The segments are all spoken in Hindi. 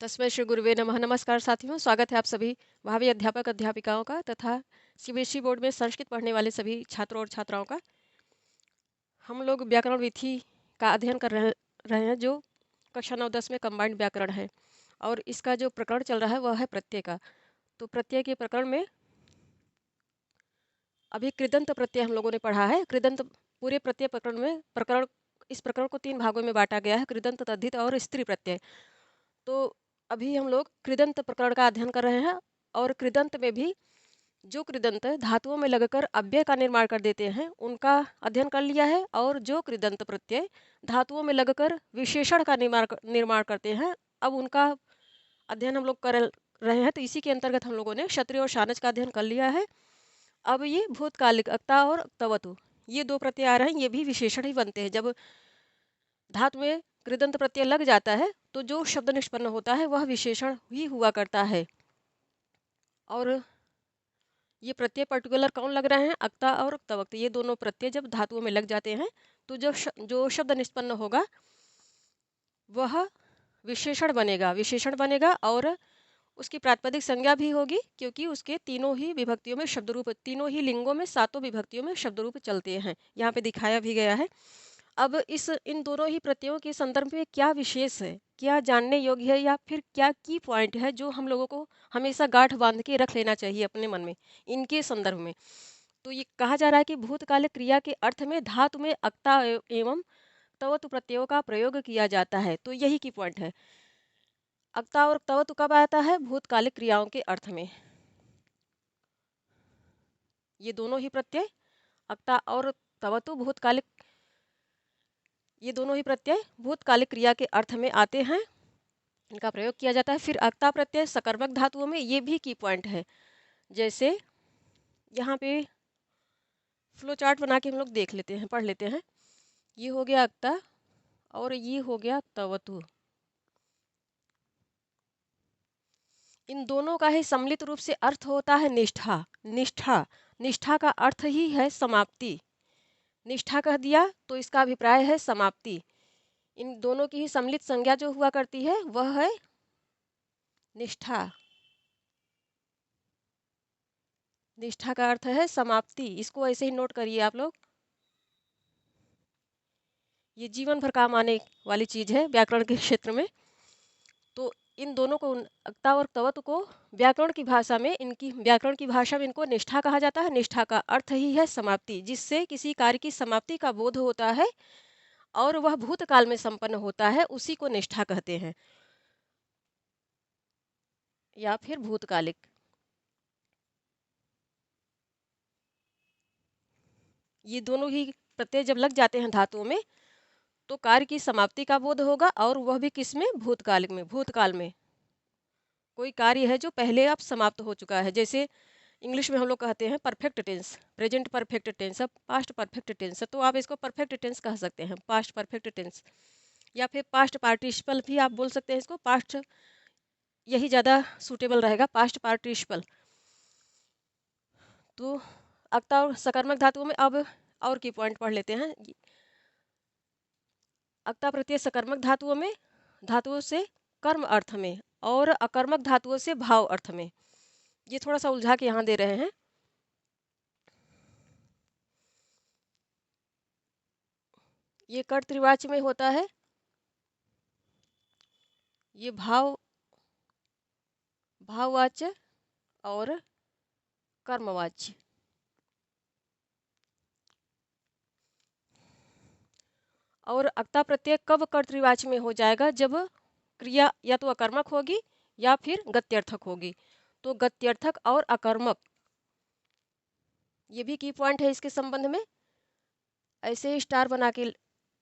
तस्मै श्री गुरुवे नमः। नमस्कार साथियों, स्वागत है आप सभी भावी अध्यापक अध्यापिकाओं का तथा सीबीएसई बोर्ड में संस्कृत पढ़ने वाले सभी छात्रों और छात्राओं का। हम लोग व्याकरण विधि का अध्ययन कर रहे हैं जो कक्षा 9-10 में कंबाइंड व्याकरण है और इसका जो प्रकरण चल रहा है वह है प्रत्यय का। तो प्रत्यय के प्रकरण में अभी कृदंत प्रत्यय हम लोगों ने पढ़ा है। कृदंत पूरे प्रत्यय प्रकरण इस प्रकरण को 3 भागों में बांटा गया है: कृदंत, तद्धित और स्त्री प्रत्यय। तो अभी हम लोग कृदंत प्रकरण का अध्ययन कर रहे हैं और कृदंत में भी जो कृदंत धातुओं में लगकर अव्यय का निर्माण कर देते हैं उनका अध्ययन कर लिया है, और जो कृदंत प्रत्यय धातुओं में लगकर विशेषण का निर्माण करते हैं अब उनका अध्ययन हम लोग कर रहे हैं। तो इसी के अंतर्गत हम लोगों ने क्षत्रिय और शानच का अध्ययन कर लिया है। अब ये भूतकालिक अक्ता और तवतु, ये दो प्रत्यय आ रहे हैं, ये भी विशेषण ही बनते हैं। जब धातु में कृदंत प्रत्यय लग जाता है तो जो शब्द निष्पन्न होता है वह विशेषण ही हुआ करता है। और ये प्रत्यय पर्टिकुलर कौन लग रहे हैं? अक्ता और तवक्त, ये दोनों प्रत्यय जब धातुओं में लग जाते हैं तो जो शब्द निष्पन्न होगा वह विशेषण बनेगा और उसकी प्रातिपदिक संज्ञा भी होगी, क्योंकि उसके तीनों ही विभक्तियों में शब्द रूप, तीनों ही लिंगों में सातों विभक्तियों में शब्द रूप चलते हैं। यहाँ पे दिखाया भी गया है। अब इन दोनों ही प्रत्ययों के संदर्भ में क्या विशेष है, क्या जानने योग्य है, या फिर क्या की पॉइंट है जो हम लोगों को हमेशा गांठ बांध के रख लेना चाहिए अपने मन में इनके संदर्भ में। तो ये कहा जा रहा है कि भूतकालिक क्रिया के अर्थ में धातु में अक्ता एवं तवतु प्रत्ययों का प्रयोग किया जाता है। तो यही की पॉइंट है। अक्ता और तवतु कब आता है? भूतकालिक क्रियाओं के अर्थ में। ये दोनों ही प्रत्यय अक्ता और तवतु ये दोनों ही प्रत्यय भूतकालिक क्रिया के अर्थ में आते हैं, इनका प्रयोग किया जाता है। फिर अक्ता प्रत्यय सकर्मक धातुओं में, ये भी की पॉइंट है। जैसे यहाँ पे फ्लो चार्ट बना के हम लोग देख लेते हैं, पढ़ लेते हैं। ये हो गया अक्ता और ये हो गया तवतु। इन दोनों का ही सम्मिलित रूप से अर्थ होता है निष्ठा। निष्ठा का अर्थ ही है समाप्ति। निष्ठा कह दिया तो इसका अभिप्राय है समाप्ति। इन दोनों की ही सम्मिलित संज्ञा जो हुआ करती है वह है निष्ठा। निष्ठा का अर्थ है समाप्ति। इसको ऐसे ही नोट करिए आप लोग, ये जीवन भर काम आने वाली चीज है व्याकरण के क्षेत्र में। तो इन दोनों को, अक्ता और तवतु को व्याकरण की भाषा में इनको निष्ठा कहा जाता है। निष्ठा का अर्थ ही है समाप्ति, जिससे किसी कार्य की समाप्ति का बोध होता है और वह भूतकाल में संपन्न होता है, उसी को निष्ठा कहते हैं या फिर भूतकालिक। ये दोनों ही प्रत्यय जब लग जाते हैं धातुओं में तो कार्य की समाप्ति का बोध होगा, और वह भी किसमें? भूतकाल में कोई कार्य है जो पहले अब समाप्त हो चुका है। जैसे इंग्लिश में हम लोग कहते हैं perfect tense, present perfect tense, अब पास्ट परफेक्ट टेंस है तो आप इसको परफेक्ट टेंस कह सकते हैं, पास्ट परफेक्ट टेंस, या फिर पास्ट पार्टिसिपल भी आप बोल सकते हैं इसको। पास्ट यही ज़्यादा सूटेबल रहेगा, पास्ट पार्टिसिपल। तो अक्ता और सकर्मक धातुओं में अब और की पॉइंट पढ़ लेते हैं। अक्ता प्रत्यय सकर्मक धातुओं से कर्म अर्थ में और अकर्मक धातुओं से भाव अर्थ में। ये थोड़ा सा उलझा के यहाँ दे रहे हैं। ये कर्तृवाच्य में होता है, ये भाववाच्य और कर्मवाच्य। और अक्ता प्रत्यय कब कर्तृवाच्य में हो जाएगा? जब क्रिया या तो अकर्मक होगी या फिर गत्यर्थक होगी। तो गत्यर्थक और अकर्मक, ये भी की पॉइंट है इसके संबंध में, ऐसे ही स्टार बना के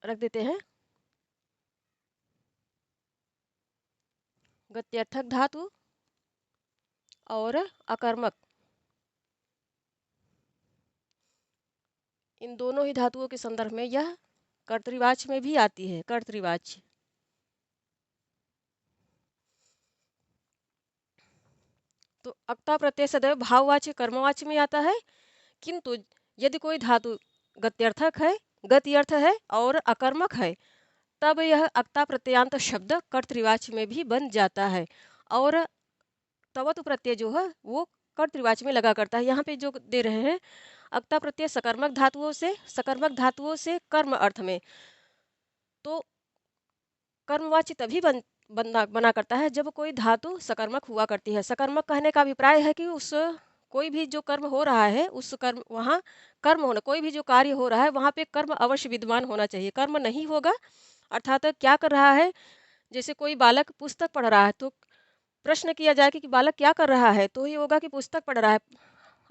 रख देते हैं। गत्यर्थक धातु और अकर्मक, इन दोनों ही धातुओं के संदर्भ में यह कर्तृवाच्य में भी आती है। कर्तृवाच्य तो अक्ता प्रत्यय सदैव भाववाच्य कर्मवाच्य में आता है, किंतु यदि कोई धातु गत्यर्थक है, गति अर्थ है और अकर्मक है तब यह अक्ता प्रत्ययान्त शब्द कर्तृवाच्य में भी बन जाता है। और तवतु प्रत्यय जो है वो कर्तृवाच्य में लगा करता है। यहाँ पे जो दे रहे हैं, अक्ता प्रत्यय सकर्मक धातुओं से कर्म अर्थ में, तो कर्मवाच्य तभी बना करता है जब कोई धातु सकर्मक हुआ करती है। सकर्मक कहने का अभिप्राय है कि उस कोई भी जो कर्म हो रहा है उस कर्म वहाँ कर्म होना, कोई भी जो कार्य हो रहा है वहाँ पे कर्म अवश्य विद्यमान होना चाहिए। कर्म नहीं होगा अर्थात क्या कर रहा है, जैसे कोई बालक पुस्तक पढ़ रहा है तो प्रश्न किया जाए कि बालक क्या कर रहा है, तो ये होगा कि पुस्तक पढ़ रहा है।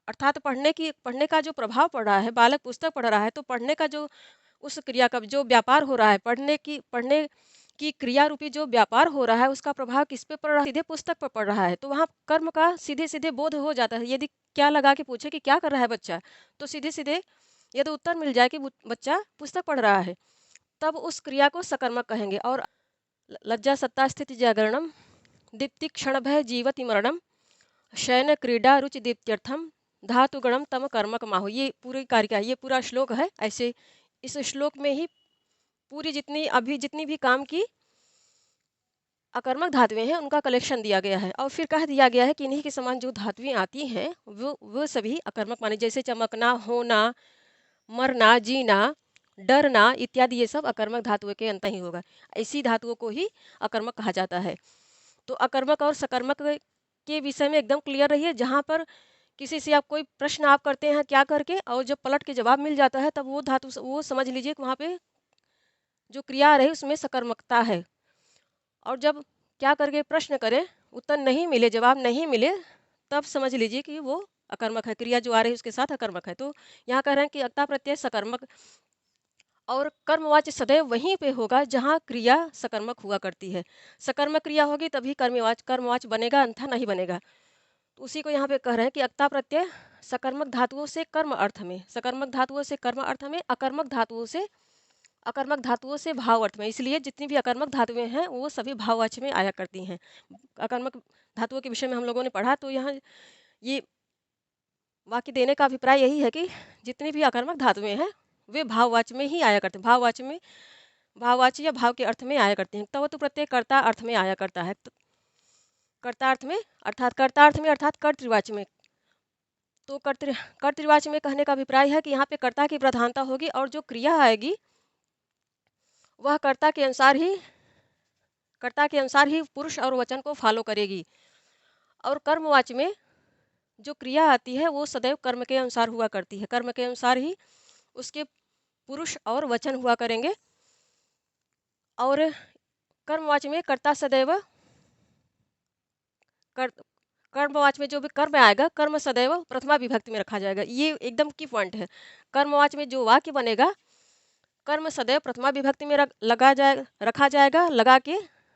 अर्थात पढ़ने का जो प्रभाव पड़ रहा है, बालक पुस्तक पढ़ रहा है तो पढ़ने का जो उस क्रिया का जो व्यापार हो रहा है, पढ़ने की क्रिया रूपी जो व्यापार हो रहा है उसका प्रभाव किस पे पड़ रहा है, सीधे पुस्तक पर पड़ रहा है। तो वहाँ कर्म का सीधे सीधे बोध हो जाता है। यदि क्या लगा के पूछे कि क्या कर रहा है बच्चा, तो सीधे सीधे यदि उत्तर मिल जाए कि बच्चा पुस्तक पढ़ रहा है, तब उस क्रिया को सकर्मक कहेंगे। और लज्जा सत्ता स्थिति जागरणम दीप्ति क्षण भय जीवति मरणम शयन क्रीडा रुचि दीप्त्यर्थम धातुगणम तम कर्मक माहु। ये पूरी कारिका, ये पूरा श्लोक है। ऐसे इस श्लोक में ही पूरी जितनी भी काम की अकर्मक धातुएं हैं उनका कलेक्शन दिया गया है। और फिर कह दिया गया है कि इन्हीं के समान जो धातुएं आती हैं वो सभी अकर्मक माने, जैसे चमकना, होना, मरना, जीना, डरना इत्यादि, ये सब अकर्मक धातुओं के अंत ही होगा। ऐसी धातुओं को ही अकर्मक कहा जाता है। तो अकर्मक और सकर्मक के विषय में एकदम क्लियर रहिए। जहाँ पर किसी से आप कोई प्रश्न आप करते हैं क्या करके, और जब पलट के जवाब मिल जाता है तब वो धातु वो समझ लीजिए कि वहाँ पे जो क्रिया आ रही है उसमें सकर्मकता है। और जब क्या करके प्रश्न करें, उत्तर नहीं मिले, जवाब नहीं मिले, तब समझ लीजिए कि वो अकर्मक है, क्रिया जो आ रही है उसके साथ अकर्मक है। तो यहाँ कह रहे हैं कि अक्ता प्रत्यय सकर्मक और कर्मवाच्य सदैव वहीं पे होगा जहाँ क्रिया सकर्मक हुआ करती है। सकर्मक क्रिया होगी तभी कर्मवाच्य बनेगा, अन्यथा नहीं बनेगा। तो उसी को यहाँ पे कह रहे हैं कि अक्ता प्रत्यय सकर्मक धातुओं से कर्म अर्थ में, सकर्मक धातुओं से कर्म अर्थ में, अकर्मक धातुओं से भाव अर्थ में। इसलिए जितनी भी अकर्मक धातुएं हैं वो सभी भाववाच्य में आया करती हैं। अकर्मक धातुओं के विषय में हम लोगों ने पढ़ा, तो यहाँ ये वाक्य देने का अभिप्राय यही है कि जितनी भी अकर्मक धातुएं हैं वे भाववाच्य में ही आया करते हैं। भाववाच्य या भाव के अर्थ में आया करते हैं। तब तो प्रत्यय कर्ता अर्थ में आया करता है। कर्तार्थ में अर्थात कर्तृवाच्य में। तो कर्तृवाच्य में कहने का अभिप्राय है कि यहाँ पे कर्ता की प्रधानता होगी और जो क्रिया आएगी वह कर्ता के अनुसार ही पुरुष और वचन को फॉलो करेगी। और कर्मवाच्य में जो क्रिया आती है वो सदैव कर्म के अनुसार हुआ करती है। कर्म के अनुसार ही उसके पुरुष और वचन हुआ करेंगे। और कर्मवाच्य में कर्ता सदैव कर कर्मवाच्य में जो भी कर्म आएगा, कर्म सदैव प्रथमा विभक्ति में रखा जाएगा। ये एकदम की पॉइंट है। कर्मवाच्य में जो वाक्य बनेगा, कर्म सदैव प्रथमा विभक्ति में रखा जाएगा,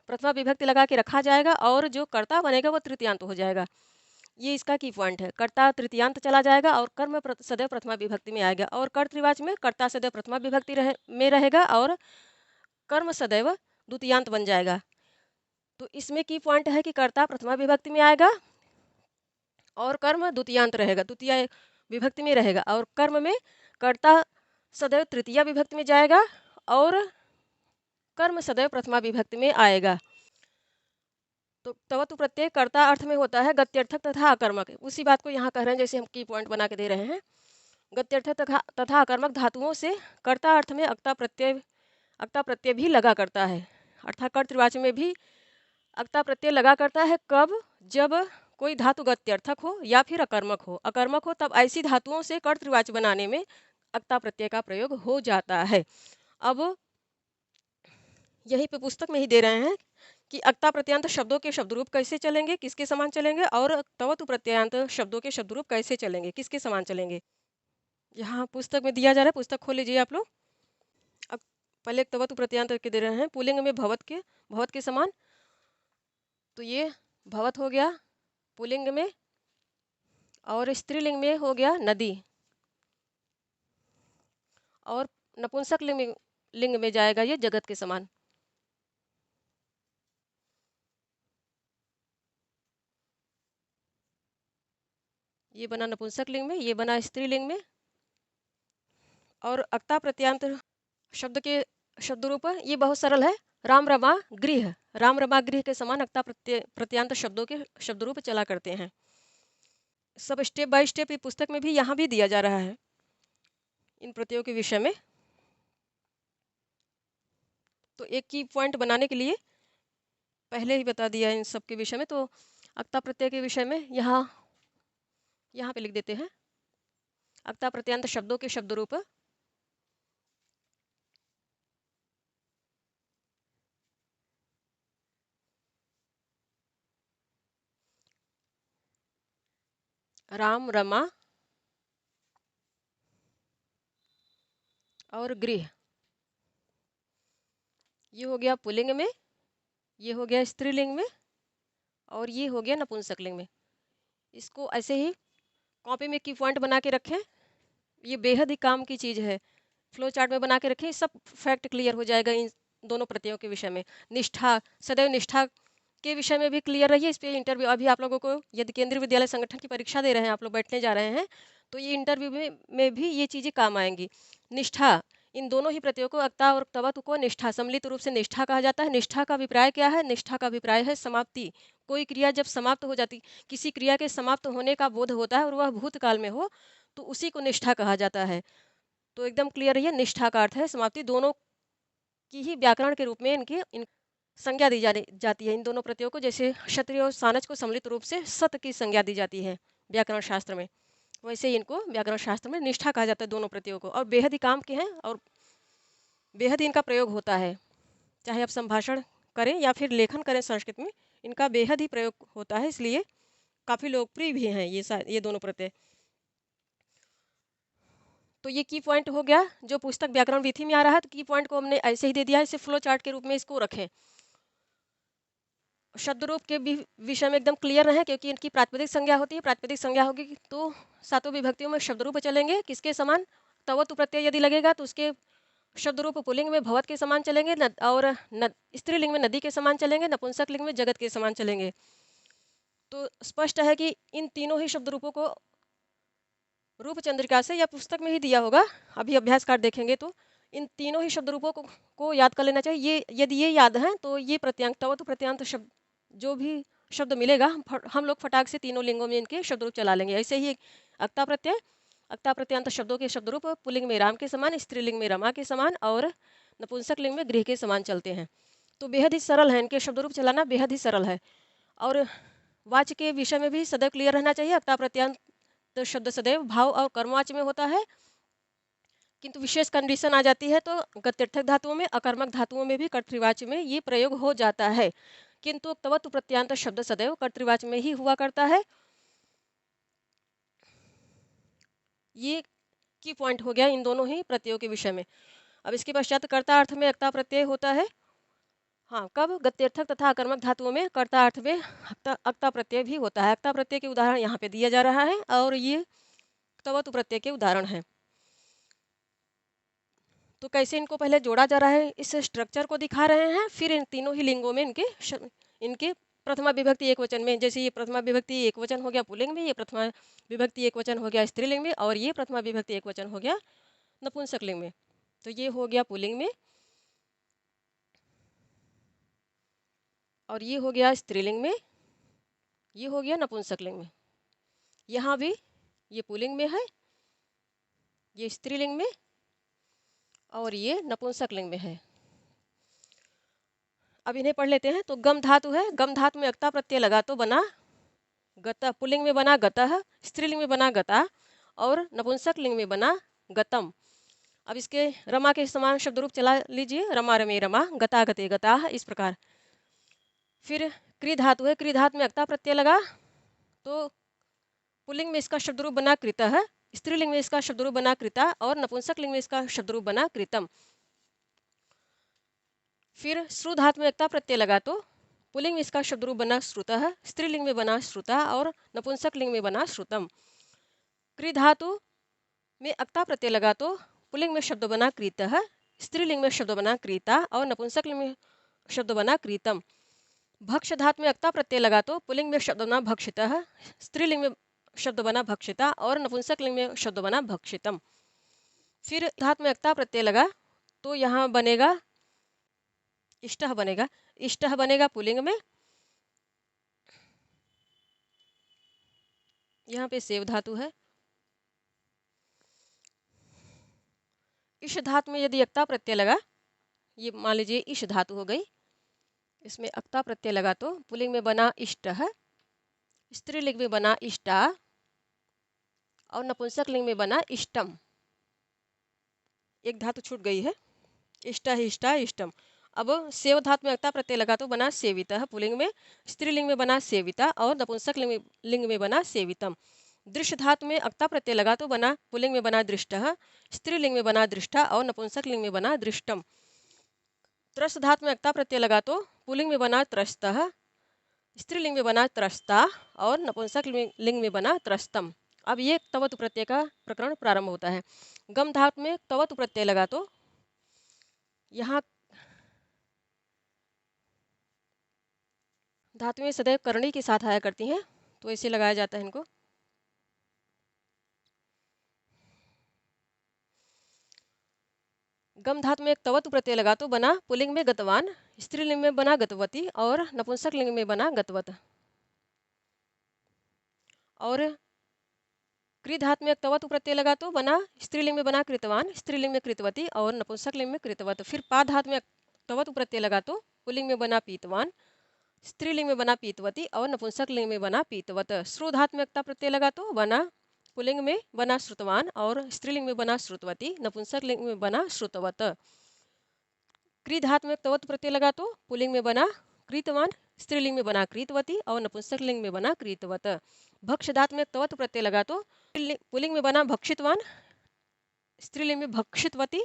प्रथमा विभक्ति लगा के रखा जाएगा। और जो कर्ता बनेगा वो तृतीयांत हो जाएगा। ये इसका की पॉइंट है। कर्ता तृतीयांत चला जाएगा और कर्म सदैव प्रथमा विभक्ति में आएगा। और कर्तृवाच्य में कर्ता सदैव प्रथमा विभक्ति में रहेगा और कर्म सदैव द्वितीयांत बन जाएगा। तो इसमें की पॉइंट है कि कर्ता प्रथमा विभक्ति में आएगा और कर्म द्वितीयांत रहेगा, द्वितीय विभक्ति में रहेगा। और कर्म में कर्ता सदैव तृतीया विभक्ति में जाएगा और कर्म सदैव प्रथमा विभक्ति में आएगा। तो तवतु प्रत्यय कर्ता अर्थ में होता है गत्यर्थक तथा अकर्मक। उसी बात को यहाँ कह रहे हैं, जैसे हम की पॉइंट बना के दे रहे हैं। गत्यर्थक तथा अकर्मक धातुओं से कर्ता अर्थ में अक्ता प्रत्यय भी लगा करता है। अर्थात कर्तृवाच्य में भी अक्ता प्रत्यय लगा करता है। कब? जब कोई धातु गत्यर्थक हो या फिर अकर्मक हो तब ऐसी धातुओं से कर्तृवाच्य बनाने में अक्ता प्रत्यय का प्रयोग हो जाता है। अब यहीं पे पुस्तक में ही दे रहे हैं कि अक्ता प्रत्ययांत शब्दों के शब्दरूप कैसे चलेंगे, किसके समान चलेंगे, और तवतु प्रत्ययांत शब्दों के शब्दरूप कैसे चलेंगे, किसके समान चलेंगे। यहाँ पुस्तक में दिया जा रहा है, पुस्तक खोल लीजिए आप लोग। अब पहले तवतु प्रत्ययांत के दे रहे हैं। पुल्लिंग में भवत के समान, तो ये भवत हो गया पुल्लिंग में, और स्त्रीलिंग में हो गया नदी, और नपुंसक लिंग में जाएगा ये जगत के समान। ये बना नपुंसक लिंग में, ये बना स्त्रीलिंग में। और अक्ता प्रत्ययांत शब्द रूप ये बहुत सरल है। राम रमा गृह, राम रमा गृह के समान अक्ता प्रत्यांत शब्दों के शब्द रूप चला करते हैं। सब स्टेप बाय स्टेप पुस्तक में भी यहाँ भी दिया जा रहा है इन प्रत्ययों के विषय में। तो एक की पॉइंट बनाने के लिए पहले ही बता दिया इन सब के विषय में। तो अक्ता प्रत्यय के विषय में यहाँ पे लिख देते हैं। अक्ता प्रत्यांत शब्दों के शब्द रूप राम रमा और गृह, ये हो गया पुल्लिंग में, ये हो गया स्त्रीलिंग में, और ये हो गया नपुंसकलिंग में। इसको ऐसे ही कॉपी में की पॉइंट बना के रखें, ये बेहद ही काम की चीज़ है। फ्लो चार्ट में बना के रखें, सब फैक्ट क्लियर हो जाएगा इन दोनों प्रत्ययों के विषय में। निष्ठा, सदैव निष्ठा के विषय में भी क्लियर रहिए। इस पर इंटरव्यू अभी आप लोगों को, यदि केंद्रीय विद्यालय संगठन की परीक्षा दे रहे हैं, आप लोग बैठने जा रहे हैं, तो ये इंटरव्यू में भी ये चीज़ें काम आएंगी। निष्ठा, इन दोनों ही प्रत्ययों को अक्ता और तवत को निष्ठा, सम्मिलित रूप से निष्ठा कहा जाता है। निष्ठा का अभिप्राय क्या है? निष्ठा का अभिप्राय है समाप्ति। कोई क्रिया जब समाप्त हो जाती, किसी क्रिया के समाप्त होने का बोध होता है और वह भूतकाल में हो, तो उसी को निष्ठा कहा जाता है। तो एकदम क्लियर रहिए, निष्ठा का अर्थ है समाप्ति। दोनों की ही व्याकरण के रूप में इन संज्ञा दी जाती है इन दोनों प्रत्ययों को। जैसे क्षत्रिय और सानज को सम्मिलित रूप से सत की संज्ञा दी जाती है व्याकरण शास्त्र में, वैसे ही इनको व्याकरण शास्त्र में निष्ठा कहा जाता है दोनों प्रत्ययों को। और बेहद ही काम के हैं और बेहद ही इनका प्रयोग होता है। चाहे आप संभाषण करें या फिर लेखन करें संस्कृत में, इनका बेहद ही प्रयोग होता है, इसलिए काफ़ी लोकप्रिय भी हैं ये दोनों प्रत्यय। तो ये की पॉइंट हो गया जो पुस्तक व्याकरण विधि में आ रहा है। तो की पॉइंट को हमने ऐसे ही दे दिया है, इसे फ्लो चार्ट के रूप में इसको रखें। शब्द रूप के भी विषय में एकदम क्लियर रहें, क्योंकि इनकी प्रातिपदिक संज्ञा होती है। प्रातिपदिक संज्ञा होगी तो सातों विभक्तियों में शब्द रूप चलेंगे किसके समान? तवतु प्रत्यय यदि लगेगा तो उसके शब्द रूप पुल्लिंग में भवत के समान चलेंगे, और स्त्रीलिंग में नदी के समान चलेंगे, नपुंसक लिंग में जगत के समान चलेंगे। तो स्पष्ट है कि इन तीनों ही शब्द रूपों को रूप चंद्रिका से या पुस्तक में ही दिया होगा, अभी अभ्यास कार्ड देखेंगे तो इन तीनों ही शब्द रूपों को याद कर लेना चाहिए। ये यदि ये याद है तो ये प्रत्यांत, तवतु प्रत्यांत शब्द जो भी शब्द मिलेगा हम लोग फटाक से तीनों लिंगों में इनके शब्द रूप चला लेंगे। ऐसे ही अक्ता प्रत्यय, अक्ता प्रत्यांत शब्दों के शब्द रूप पुल्लिंग में राम के समान, स्त्रीलिंग में रमा के समान और नपुंसक लिंग में गृह के समान चलते हैं। तो बेहद ही सरल है, इनके शब्द रूप चलाना बेहद ही सरल है। और वाच्य के विषय में भी सदैव क्लियर रहना चाहिए। अक्ता प्रत्यांत शब्द सदैव भाव और कर्मवाच्य में होता है, किंतु विशेष कंडीशन आ जाती है तो गत्यर्थक धातुओं में, अकर्मक धातुओं में भी कर्तृवाच्य में ये प्रयोग हो जाता है। किंतु तवतु प्रत्यांत शब्द सदैव कर्तृवाच्य में ही हुआ करता है। ये की पॉइंट हो गया इन दोनों ही प्रत्ययों के विषय में। अब इसके पश्चात कर्ता अर्थ में अक्ता प्रत्यय होता है। हाँ, कब? गत्यर्थक तथा अकर्मक धातुओं में कर्ता अर्थ में अक्ता प्रत्यय भी होता है। अक्ता प्रत्यय के उदाहरण यहाँ पे दिया जा रहा है और ये तवतु प्रत्यय के उदाहरण है। तो कैसे इनको पहले जोड़ा जा रहा है इस स्ट्रक्चर को दिखा रहे हैं, फिर इन तीनों ही लिंगों में इनके प्रथमा विभक्ति एक वचन में, जैसे ये प्रथमा विभक्ति एक वचन हो गया पुल्लिंग में, ये प्रथमा विभक्ति एक वचन हो गया स्त्रीलिंग में, और ये प्रथमा विभक्ति एक वचन हो गया नपुंसक लिंग में। तो ये हो गया पुल्लिंग में और ये हो गया स्त्रीलिंग में, ये हो गया नपुंसक लिंग में। यहाँ भी ये पुल्लिंग में है, ये स्त्रीलिंग में और ये नपुंसक लिंग में है। अब इन्हें पढ़ लेते हैं। तो गम धातु है, गम धातु में अक्ता प्रत्यय लगा तो बना गता, पुल्लिंग में बना गतः, स्त्रीलिंग में बना गता और नपुंसक लिंग में बना गतम। अब इसके रमा के समान शब्द रूप चला लीजिए, रमा रमे रमा, गता गते गता, इस प्रकार। फिर क्री धातु है, क्री धातु में अक्ता प्रत्यय लगा तो पुल्लिंग में इसका शब्द रूप बना कृतः, स्त्रीलिंग में इसका शब्द रूप बना कृता और नपुंसक लिंग में इसका शब्द रूप बना कृतम। फिर श्रु धातु में अक्ता प्रत्यय लगा तो पुल्लिंग में इसका शब्द रूप बना श्रुतः, स्त्रीलिंग में बना श्रुता और नपुंसक लिंग में बना श्रुतम। क्री धातु में अक्ता प्रत्यय लगा तो पुल्लिंग में शब्द बना क्रीतः, स्त्रीलिंग में शब्द बना क्रीता और नपुंसक लिंग में शब्द बना क्रीतम। भक्ष धातु में अक्ता प्रत्यय लगा तो पुल्लिंग में शब्द बना भक्षितः, स्त्रीलिंग में शब्द बना भक्षिता और नपुंसक लिंग में शब्द बना भक्षितम। फिर धातु में अक्ता प्रत्यय लगा तो यहाँ बनेगा इष्टः बनेगा। इष्टः बनेगा पुल्लिंग में, यहाँ पे सेव धातु है। इश धातु में यदि अक्ता प्रत्यय लगा, ये मान लीजिए इश धातु हो गई, इसमें अक्ता प्रत्यय लगा तो पुल्लिंग में बना इष्टः, स्त्रीलिंग में बना इष्टा और नपुंसक लिंग में बना इष्टम। एक धातु छूट गई है, इष्टा इष्टा इष्टम। अब सेव धातु में अक्ता प्रत्यय लगा तो बना सेवितः पुल्लिंग में, स्त्रीलिंग में बना सेविता और नपुंसक लिंग में बना सेवितम। दृश्य धातु में अक्ता प्रत्यय लगा तो बना पुल्लिंग में बना दृष्टः, स्त्रीलिंग में बना दृष्टा और नपुंसक लिंग में बना दृष्टम। त्रस धातु में अक्ता प्रत्यय लगा तो पुल्लिंग में बना त्रस्तः, स्त्रीलिंग में बना त्रस्ता और नपुंसक लिंग में बना त्रस्तम। अब ये तवतु प्रत्यय का प्रकरण प्रारंभ होता है। गम धातु में तवतु प्रत्यय लगा तो यहाँ धातुएं सदैव करणी के साथ आया करती हैं, तो ऐसे लगाया जाता है इनको। गम धातु में एक तवतु प्रत्यय लगा तो बना पुल्लिंग में गतवान, स्त्रीलिंग में बना गतवती और नपुंसक लिंग में बना गतवत। और कृ धातु में एक तवतु प्रत्यय लगा तो बना स्त्रीलिंग में बना कृतवान, स्त्रीलिंग में कृतवती और नपुंसक लिंग में कृतवत। फिर पा धातु में तवतु प्रत्यय लगा तो पुल्लिंग में बना पीतवान, स्त्रीलिंग में बना पीतवती और नपुंसक लिंग में बना पीतवत। श्रु धातु में अक्ता प्रत्यय लगा तो बना पुल्लिंग में बना श्रुतवान और स्त्रीलिंग में बना श्रुतवती, नपुंसक लिंग में बना श्रुतवत। कृ धातु में तवत प्रत्यय लगा तो पुल्लिंग में बना कृतवान, स्त्रीलिंग में बना कृतवती और नपुंसक लिंग में बना कृतवत। भक्ष धातु में तवत प्रत्यय लगा तो पुल्लिंग में बना भक्षितवान, स्त्रीलिंग में भक्षितवती,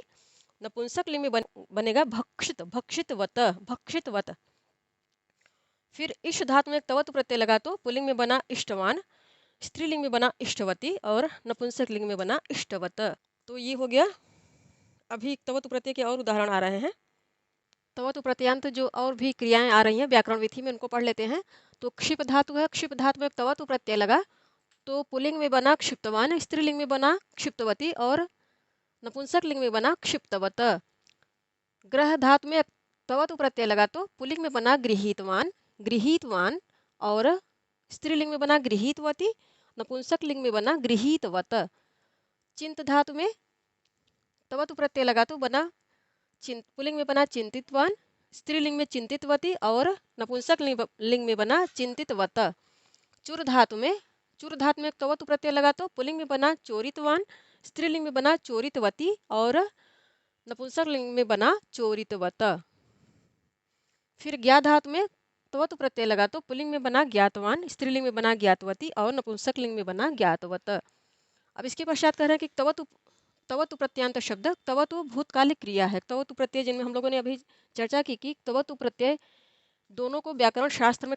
नपुंसक लिंग में बनेगा भक्षित भक्षितवत भक्षितवत। फिर इश धातु में तवत प्रत्यय लगा तो पुल्लिंग में बना इष्टवान, स्त्रीलिंग में बना इष्टवती और नपुंसक लिंग में बना इष्टवत। तो ये हो गया। अभी तवतु प्रत्यय के और उदाहरण आ रहे हैं। तवतु प्रत्ययांत जो और भी क्रियाएं आ रही हैं व्याकरण विधि में, उनको पढ़ लेते हैं। तो क्षिप धातु है, क्षिप धातु में तवतु प्रत्यय लगा तो पुल्लिंग में बना क्षिप्तवान, स्त्रीलिंग में बना क्षिप्तवती और नपुंसक लिंग में बना क्षिप्तवत। ग्रह धातु में तवतु प्रत्यय लगा तो पुल्लिंग में बना गृहीतवान, गृहीतवान और स्त्रीलिंग में बना गृहीतवती, नपुंसक लिंग में बना गृहीतवत। चिंत धातु में तवतु प्रत्यय लगा तो बना पुल्लिंग में बना चिंतितवान, स्त्रीलिंग में चिंतितवती और नपुंसक लिंग में बना चिंतितवत। चुर धातु में तवतु प्रत्यय लगा तो पुल्लिंग में बना चोरितवान, स्त्रीलिंग में बना चोरितवती और नपुंसक लिंग में बना चोरितवत। फिर ज्ञा धातु में तवतु प्रत्यय लगा तो पुल्लिंग में बना ज्ञातवान, स्त्रीलिंग में बना ज्ञातवती और नपुंसक लिंग में बना ज्ञातवत। अब इसके पश्चात कह रहे हैं कि तवतु प्रत्यांत शब्द तवतु भूतकालिक क्रिया है। तवतु प्रत्यय जिनमें हम लोगों ने अभी चर्चा की कि तवतु प्रत्यय दोनों को व्याकरण शास्त्र में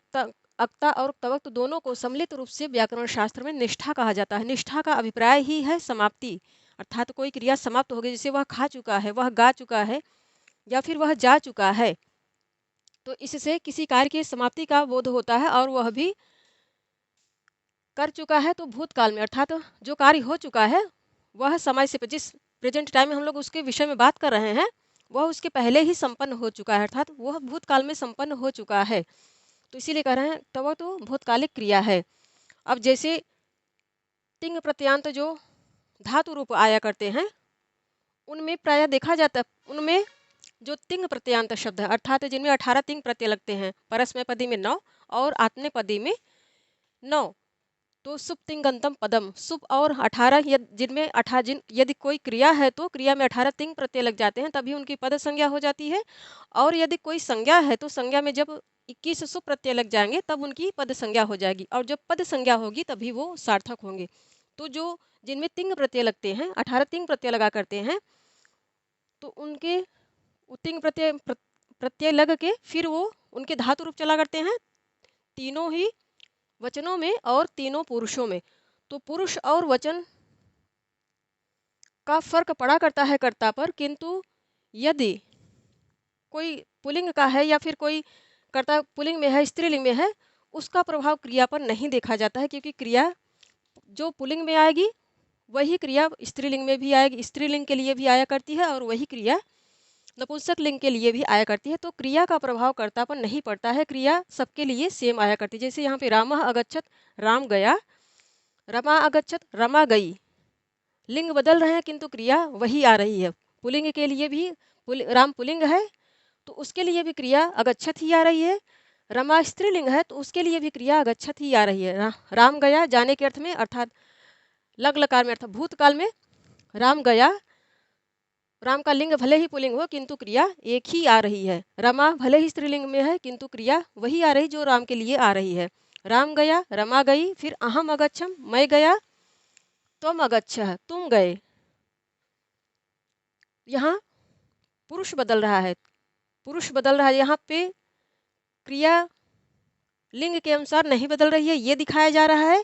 अक्ता और तवतु दोनों को सम्मिलित रूप से व्याकरण शास्त्र में निष्ठा कहा जाता है। निष्ठा का अभिप्राय ही है समाप्ति, अर्थात कोई क्रिया समाप्त हो गई, जैसे वह खा चुका है, वह गा चुका है या फिर वह जा चुका है, तो इससे किसी कार्य की समाप्ति का बोध होता है और वह भी कर चुका है। तो भूतकाल में अर्थात जो कार्य हो चुका है वह समय से जिस प्रेजेंट टाइम में हम लोग उसके विषय में बात कर रहे हैं वह उसके पहले ही संपन्न हो चुका है, अर्थात वह भूतकाल में संपन्न हो चुका है। तो इसीलिए कह रहे हैं तवतु भूतकालिक क्रिया है। अब जैसे तिंग प्रत्यांत जो धातु रूप आया करते हैं उनमें प्रायः देखा जाता है, उनमें जो तिंग प्रत्यांत शब्द है अर्थात जिनमें 18 तिंग प्रत्यय लगते हैं, परस्मैपदी में 9 और आत्मनेपदी में 9, तो सुप तिंगंतम पदम, सुप और 18 जिनमें 18 यदि कोई क्रिया है तो क्रिया में 18 तिंग प्रत्यय लग जाते हैं, तभी उनकी पद संज्ञा हो जाती है। और यदि कोई संज्ञा है तो संज्ञा में जब 21 सुप प्रत्यय लग जाएंगे तब उनकी पद संज्ञा हो जाएगी, और जब पद संज्ञा होगी तभी वो सार्थक होंगे। तो जो जिनमें तिंग प्रत्यय लगते हैं, 18 तिंग प्रत्यय लगा करते हैं, तो उनके तिंग प्रत्यय लग के फिर वो उनके धातु रूप चला करते हैं तीनों ही वचनों में और तीनों पुरुषों में। तो पुरुष और वचन का फर्क पड़ा करता है कर्ता पर, किंतु यदि कोई पुल्लिंग का है या फिर कोई कर्ता पुल्लिंग में है, स्त्रीलिंग में है, उसका प्रभाव क्रिया पर नहीं देखा जाता है, क्योंकि क्रिया जो पुल्लिंग में आएगी वही क्रिया स्त्रीलिंग में भी आएगी, स्त्रीलिंग के लिए भी आया करती है और वही क्रिया नपुंसक लिंग के लिए भी आया करती है। तो क्रिया का प्रभाव कर्ता पर नहीं पड़ता है, क्रिया सबके लिए सेम आया करती है। जैसे यहाँ पे रामः अगच्छत, राम गया, रमा अगच्छत, रमा गई। लिंग बदल रहे हैं किंतु क्रिया वही आ रही है। पुल्लिंग के लिए भी राम पुल्लिंग है तो उसके लिए भी क्रिया अगच्छत ही आ रही है। रमा स्त्रीलिंग है तो उसके लिए भी क्रिया अगच्छत ही आ रही है। राम गया जाने के अर्थ में, अर्थात लग लकार में, अर्थात भूतकाल में राम गया, राम का लिंग भले ही पुल्लिंग हो किंतु क्रिया एक ही आ रही है। रमा भले ही स्त्रीलिंग में है किंतु क्रिया वही आ रही जो राम के लिए आ रही है। राम गया, रमा गई, फिर अहम अगच्छम, मैं गया, त्वम अगच्छः, तुम गए। यहाँ पुरुष बदल रहा है, पुरुष बदल रहा है। यहाँ पे क्रिया लिंग के अनुसार नहीं बदल रही है, ये दिखाया जा रहा है।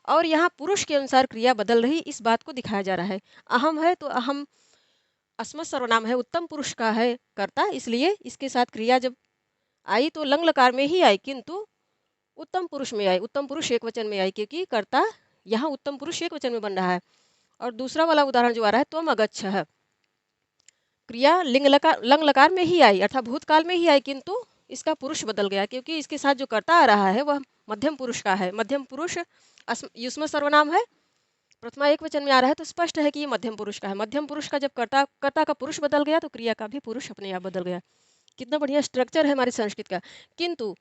और यहाँ पुरुष के अनुसार क्रिया बदल रही, इस बात को दिखाया जा रहा है। अहम है तो अहम अस्मत् सर्वनाम है, उत्तम पुरुष का है कर्ता, इसलिए इसके साथ क्रिया जब आई तो लंग लकार में ही आई किंतु उत्तम पुरुष में आई, उत्तम पुरुष एक वचन में आई, क्योंकि कर्ता यहाँ उत्तम पुरुष एक वचन में बन रहा है। और दूसरा वाला उदाहरण जो आ रहा है, त्वम अगच्छः, क्रिया लंग लकार में ही आई, अर्थात भूतकाल में ही आई, किंतु इसका पुरुष बदल गया क्योंकि इसके साथ जो कर्ता आ रहा है वह मध्यम पुरुष का है। मध्यम पुरुष युष्म सर्वनाम है, प्रथमा एक वचन में आ रहा है तो स्पष्ट है कि ये मध्यम पुरुष का है। मध्यम पुरुष का जब कर्ता का पुरुष बदल गया तो क्रिया का भी पुरुष अपने आप बदल गया। कितना बढ़िया स्ट्रक्चर है हमारे संस्कृत का। किंतु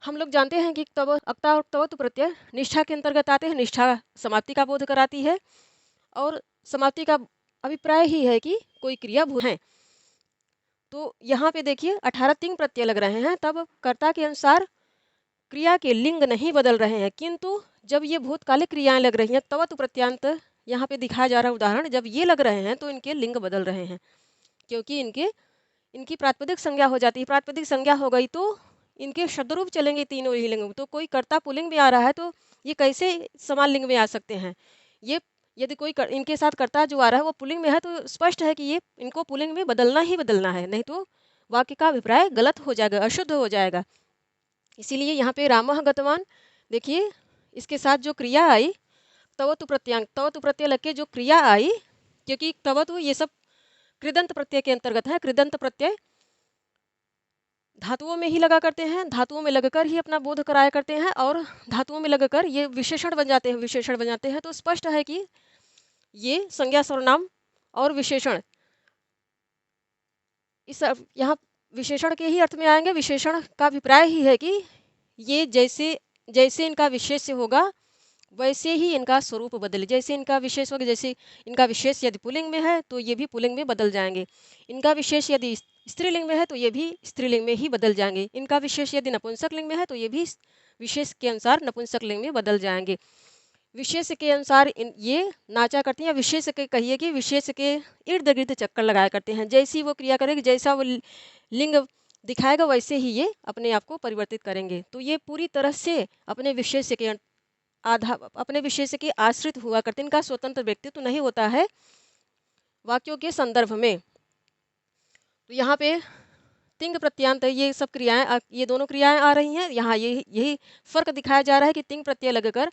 हम लोग जानते हैं कि तब अक्ता और तवतु प्रत्यय निष्ठा के अंतर्गत आते हैं। निष्ठा समाप्ति का बोध कराती है और समाप्ति का अभिप्राय ही है कि कोई क्रिया भूत है। तो यहाँ पे देखिए 18 तिंग प्रत्यय लग रहे हैं, तब कर्ता के अनुसार क्रिया के लिंग नहीं बदल रहे हैं, किंतु जब ये भूतकालिक क्रियाएं लग रही हैं, तवतु प्रत्यांत यहाँ पे दिखाया जा रहा है उदाहरण, जब ये लग रहे हैं तो इनके लिंग बदल रहे हैं, क्योंकि इनकी प्रातिपदिक संज्ञा हो जाती है। प्रातिपदिक संज्ञा हो गई तो इनके शब्दरूप चलेंगे तीनों ही लिंग। तो कोई कर्ता पुल्लिंग में आ रहा है तो ये कैसे समान लिंग में आ सकते हैं? ये यदि कोई इनके साथ कर्ता जो आ रहा है वो पुल्लिंग में है तो स्पष्ट है कि ये इनको पुल्लिंग में बदलना ही बदलना है, नहीं तो वाक्य का अभिप्राय गलत हो जाएगा, अशुद्ध हो जाएगा। इसीलिए यहाँ पे रामः गतवान, देखिए इसके साथ जो क्रिया आई तवतु प्रत्यांग, तवतु प्रत्यय लग के जो क्रिया आई, क्योंकि तवतु ये सब कृदंत प्रत्यय के अंतर्गत है। कृदंत प्रत्यय धातुओं में ही लगा करते हैं, धातुओं में लगकर ही अपना बोध कराया करते हैं और धातुओं में लगकर ये विशेषण बन जाते हैं, विशेषण बन जाते हैं। तो स्पष्ट है कि ये संज्ञा सर्वनाम और विशेषण इस यहाँ विशेषण के ही अर्थ में आएंगे। विशेषण का अभिप्राय ही है कि ये जैसे जैसे इनका विशेष्य होगा वैसे ही इनका स्वरूप बदले। जैसे इनका विशेष होगा, जैसे इनका विशेष यदि पुल्लिंग में है तो ये भी पुल्लिंग में बदल जाएंगे। इनका विशेष यदि स्त्रीलिंग में है तो ये भी स्त्रीलिंग में ही बदल जाएंगे। इनका विशेष यदि नपुंसक लिंग में है तो ये भी विशेष के अनुसार नपुंसक लिंग में बदल जाएंगे। विशेष के अनुसार ये नाचा करती हैं, विशेष के कहिए कि विशेष के इर्द गिर्द चक्कर लगाया करते हैं। जैसी वो क्रिया करेगी, जैसा वो लिंग दिखाएगा वैसे ही ये अपने आप को परिवर्तित करेंगे। तो ये पूरी तरह से अपने विशेष के अपने विशेष के आश्रित हुआ करते, इनका स्वतंत्र व्यक्तित्व तो नहीं होता है वाक्यों के संदर्भ में। तो यहाँ पे तिंग प्रत्यांत ये सब क्रियाएं, ये दोनों क्रियाएं आ रही हैं। यहाँ यही फर्क दिखाया जा रहा है कि तिंग प्रत्यय लगकर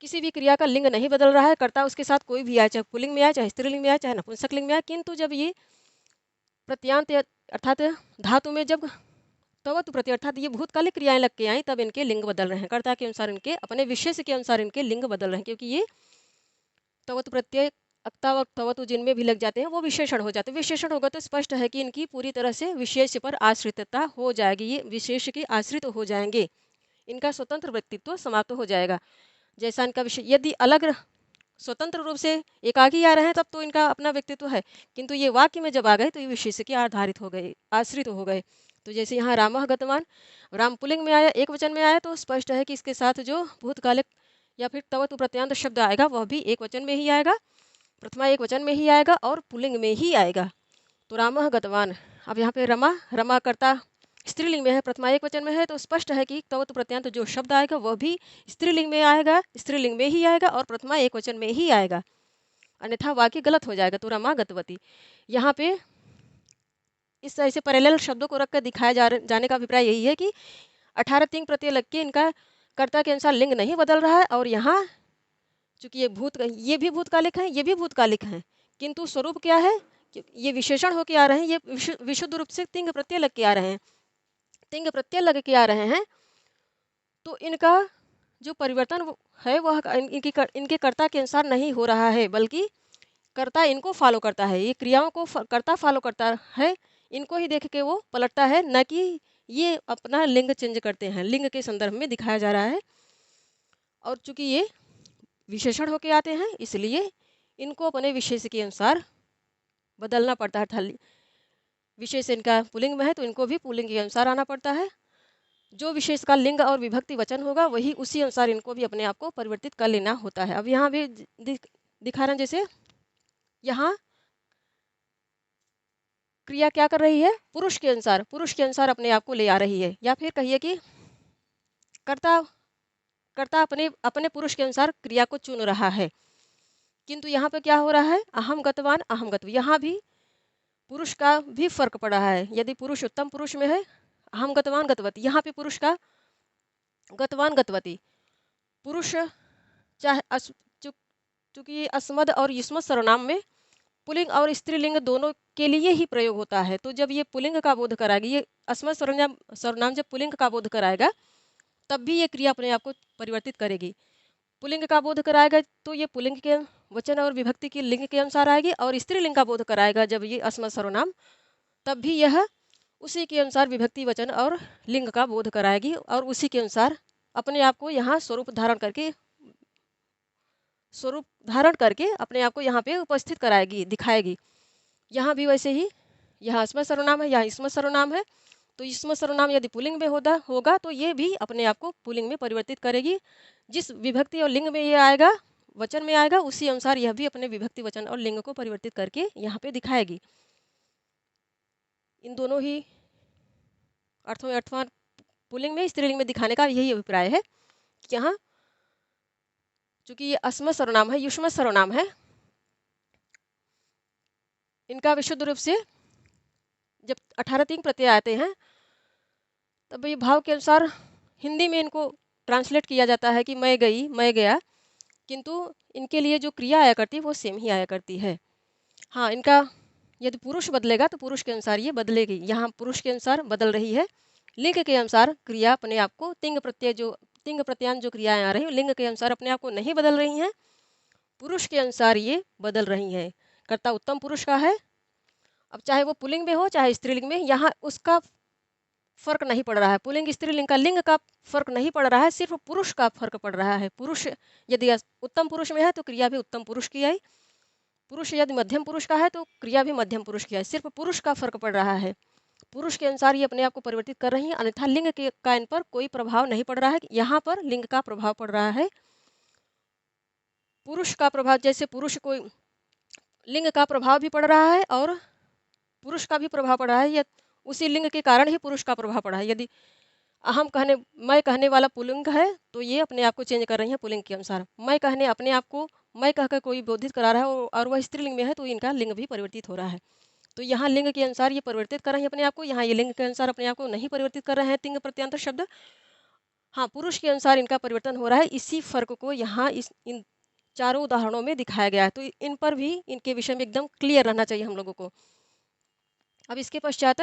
किसी भी क्रिया का लिंग नहीं बदल रहा है, कर्ता उसके साथ कोई भी आए, चाहे पुल्लिंग में आए, चाहे स्त्रीलिंग में आए, चाहे नपुंसक लिंग में आए। किंतु जब ये प्रत्यांत अर्थात धातु में जब तवतु प्रत्यय अर्थात ये भूतकालिक क्रियाएं लग के आई तब इनके लिंग बदल रहे हैं। कर्ता के अनुसार इनके अपने विशेष के अनुसार इनके लिंग बदल रहे हैं, क्योंकि ये तवतु प्रत्यय अक्ता और तवतु जिनमें भी लग जाते हैं वो विशेषण हो जाते हैं। विशेषण होगा तो स्पष्ट है कि इनकी पूरी तरह से विशेष पर आश्रितता हो जाएगी, ये विशेष के आश्रित हो जाएंगे, इनका स्वतंत्र व्यक्तित्व समाप्त हो जाएगा। जैसा इनका विषय यदि अलग स्वतंत्र रूप से एकाकी आ रहे हैं तब तो इनका अपना व्यक्तित्व है, किंतु ये वाक्य में जब आ गए तो ये विशेष के आधारित हो गए, आश्रित हो गए। तो जैसे यहाँ रामः गतवान, राम पुल्लिंग में आया, एक वचन में आया, तो स्पष्ट है कि इसके साथ जो भूतकालिक या फिर तवतु प्रत्यांत शब्द आएगा वह भी एक वचन में ही आएगा, प्रथमा एक वचन में ही आएगा और पुल्लिंग में ही आएगा। तो रामः गतवान, अब यहाँ पे रमा कर्ता स्त्रीलिंग में है, प्रथमा एक वचन में है, तो स्पष्ट है कि तवतु प्रत्यांत जो शब्द आएगा वह भी स्त्रीलिंग में आएगा, स्त्रीलिंग में ही आएगा और प्रथमा एक वचन में ही आएगा, अन्यथा वाक्य गलत हो जाएगा। तो रमा गतवती, यहाँ पे इस तरह से पैरेलल शब्दों को रखकर दिखाया जाने का अभिप्राय यही है कि 18 तिंग प्रत्यय लग के इनका कर्ता के अनुसार लिंग नहीं बदल रहा है। और यहाँ चूंकि ये भी भूतकालिक हैं, ये भी भूतकालिक हैं, किंतु स्वरूप क्या है ये विशेषण होके आ रहे हैं, ये विशुद्ध रूप से तिंग प्रत्यय लग के आ रहे हैं। तिंग प्रत्यय लग के आ रहे हैं, तो इनका जो परिवर्तन है वह इनके कर्ता के अनुसार नहीं हो रहा है, बल्कि कर्ता इनको फॉलो करता है। ये क्रियाओं को कर्ता फॉलो करता है, इनको ही देख के वो पलटता है, न कि ये अपना लिंग चेंज करते हैं। लिंग के संदर्भ में दिखाया जा रहा है। और चूंकि ये विशेषण होके आते हैं, इसलिए इनको अपने विशेष के अनुसार बदलना पड़ता है। विशेष इनका पुल्लिंग में है तो इनको भी पुल्लिंग के अनुसार आना पड़ता है। जो विशेष का लिंग और विभक्ति वचन होगा वही उसी अनुसार इनको भी अपने आप को परिवर्तित कर लेना होता है। अब यहाँ भी दिखा रहे हैं, जैसे यहाँ क्रिया क्या कर रही है, पुरुष के अनुसार अपने आप को ले आ रही है। या फिर कहिए कि कर्ता अपने अपने पुरुष के अनुसार क्रिया को चुन रहा है। किंतु यहाँ पे क्या हो रहा है, अहम गतवान अहम गत्व, यहाँ भी पुरुष का भी फर्क पड़ रहा है। यदि पुरुष उत्तम पुरुष में है, अहम गतवान गतवती, यहाँ पे पुरुष का गतवान गतवती। पुरुष चाहे चूंकि अस्मद और युष्मद सर्वनाम में पुल्लिंग और स्त्रीलिंग दोनों के लिए ही प्रयोग होता है, तो जब ये पुल्लिंग का बोध कराएगी, ये अस्मद सर्वनाम जब पुल्लिंग का बोध कराएगा तब भी ये क्रिया अपने आप को परिवर्तित करेगी। पुल्लिंग का बोध कराएगा तो ये पुल्लिंग के वचन और विभक्ति की लिंग के अनुसार आएगी, और स्त्रीलिंग का बोध कराएगा जब ये अस्मद सर्वनाम, तब भी यह उसी के अनुसार विभक्ति वचन और लिंग का बोध कराएगी, और उसी के अनुसार अपने आप को यहाँ स्वरूप धारण करके अपने आप को यहाँ पे उपस्थित कराएगी, दिखाएगी। यहाँ भी वैसे ही, यहाँ अस्मद सर्वनाम है, यहाँ इसमद सर्वनाम है, तो इसमद सर्वनाम यदि पुल्लिंग में होगा तो ये भी अपने आप को पुल्लिंग में परिवर्तित करेगी। जिस विभक्ति और लिंग में ये आएगा, वचन में आएगा, उसी अनुसार यह भी अपने विभक्ति वचन और लिंग को परिवर्तित करके यहाँ पे दिखाएगी। इन दोनों ही अर्थों में अर्थवान पुल्लिंग में स्त्रीलिंग में दिखाने का यही अभिप्राय है कि यहाँ चूंकि ये अस्मद सर्वनाम है, युष्मद सर्वनाम है, इनका विशुद्ध रूप से जब 18 तिंग प्रत्यय आते हैं तब ये भाव के अनुसार हिंदी में इनको ट्रांसलेट किया जाता है कि मैं गई, मैं गया, किंतु इनके लिए जो क्रिया आया करती है वो सेम ही आया करती है। हाँ, इनका यदि पुरुष बदलेगा तो पुरुष के अनुसार ये बदलेगी। यहाँ पुरुष के अनुसार बदल रही है, लिंग के अनुसार क्रिया अपने आप को तिंग प्रत्यान जो क्रियाएं आ रही हैं लिंग के अनुसार अपने आप को नहीं बदल रही हैं, पुरुष के अनुसार ये बदल रही हैं। कर्ता उत्तम पुरुष का है, अब चाहे वो पुल्लिंग में हो चाहे स्त्रीलिंग में, यहाँ उसका फर्क नहीं पड़ रहा है। पुल्लिंग स्त्रीलिंग का लिंग का फर्क नहीं पड़ रहा है, सिर्फ पुरुष का फर्क पड़ रहा है। पुरुष यदि उत्तम पुरुष में है तो क्रिया भी उत्तम पुरुष की आई, पुरुष यदि मध्यम पुरुष का है तो क्रिया भी मध्यम पुरुष की आई। सिर्फ पुरुष का फर्क पड़ रहा है, पुरुष के अनुसार ये अपने आप को परिवर्तित कर रही हैं, अन्यथा लिंग का इन पर कोई प्रभाव नहीं पड़ रहा है। यहाँ पर लिंग का प्रभाव पड़ रहा है। पुरुष का प्रभाव, जैसे पुरुष को लिंग का प्रभाव भी पड़ रहा है और पुरुष का भी प्रभाव पड़ रहा है, या उसी लिंग के कारण ही पुरुष का प्रभाव पड़ा है। यदि मैं कहने वाला पुल्लिंग है तो ये अपने आप को चेंज कर रही है पुल्लिंग के अनुसार। मैं कहने अपने आप को मैं कहकर कोई बोधित करा रहा है और वह स्त्रीलिंग में है तो इनका लिंग भी परिवर्तित हो रहा है। तो यहाँ लिंग के अनुसार ये परिवर्तित कर रहे हैं अपने आप को, यहाँ ये लिंग के अनुसार अपने आप को नहीं परिवर्तित कर रहे हैं तिंग प्रत्यांतर शब्द। हाँ, पुरुष के अनुसार इनका परिवर्तन हो रहा है। इसी फर्क को यहाँ इन चारों उदाहरणों में दिखाया गया है, तो इन पर भी इनके विषय में एकदम क्लियर रहना चाहिए हम लोगों को। अब इसके पश्चात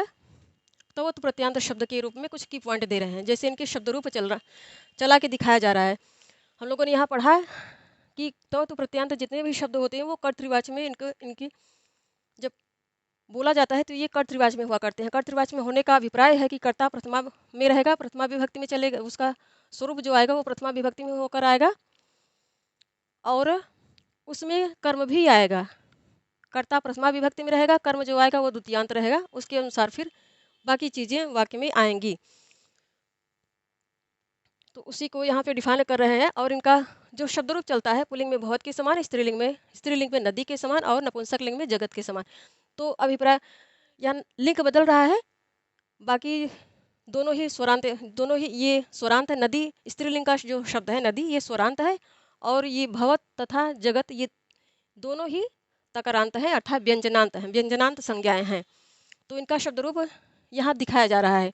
तवोत प्रत्यांतर शब्द के रूप में कुछ की पॉइंट दे रहे हैं, जैसे इनके शब्द रूप चला के दिखाया जा रहा है। हम लोगों ने यहाँ पढ़ा है कि तवोत प्रत्यांत जितने भी शब्द होते हैं वो कर्तृवाच में इनकी जब बोला जाता है तो ये कर्तृवाच में हुआ करते हैं। कर्तृवाच में होने का अभिप्राय है कि कर्ता प्रथमा में रहेगा, प्रथमा विभक्ति में चलेगा, उसका स्वरूप जो आएगा वो प्रथमा विभक्ति में होकर आएगा, और उसमें कर्म भी आएगा। कर्ता प्रथमा विभक्ति में रहेगा, कर्म जो आएगा वो द्वितीयांत रहेगा, उसके अनुसार फिर बाकी चीज़ें वाक्य में आएंगी। तो उसी को यहाँ पे डिफाइन कर रहे हैं। और इनका जो शब्द रूप चलता है पुल्लिंग में बहुत के समान, स्त्रीलिंग में नदी के समान, और नपुंसक लिंग में जगत के समान। तो अभिप्राय यहाँ लिंग बदल रहा है, बाकी दोनों ही ये स्वरांत है। नदी स्त्रीलिंग का जो शब्द है नदी, ये स्वरांत है, और ये भवत तथा जगत ये दोनों ही तकारांत है, अर्थात व्यंजनांत हैं, व्यंजनांत संज्ञाएं हैं। तो इनका शब्द रूप यहाँ दिखाया जा रहा है।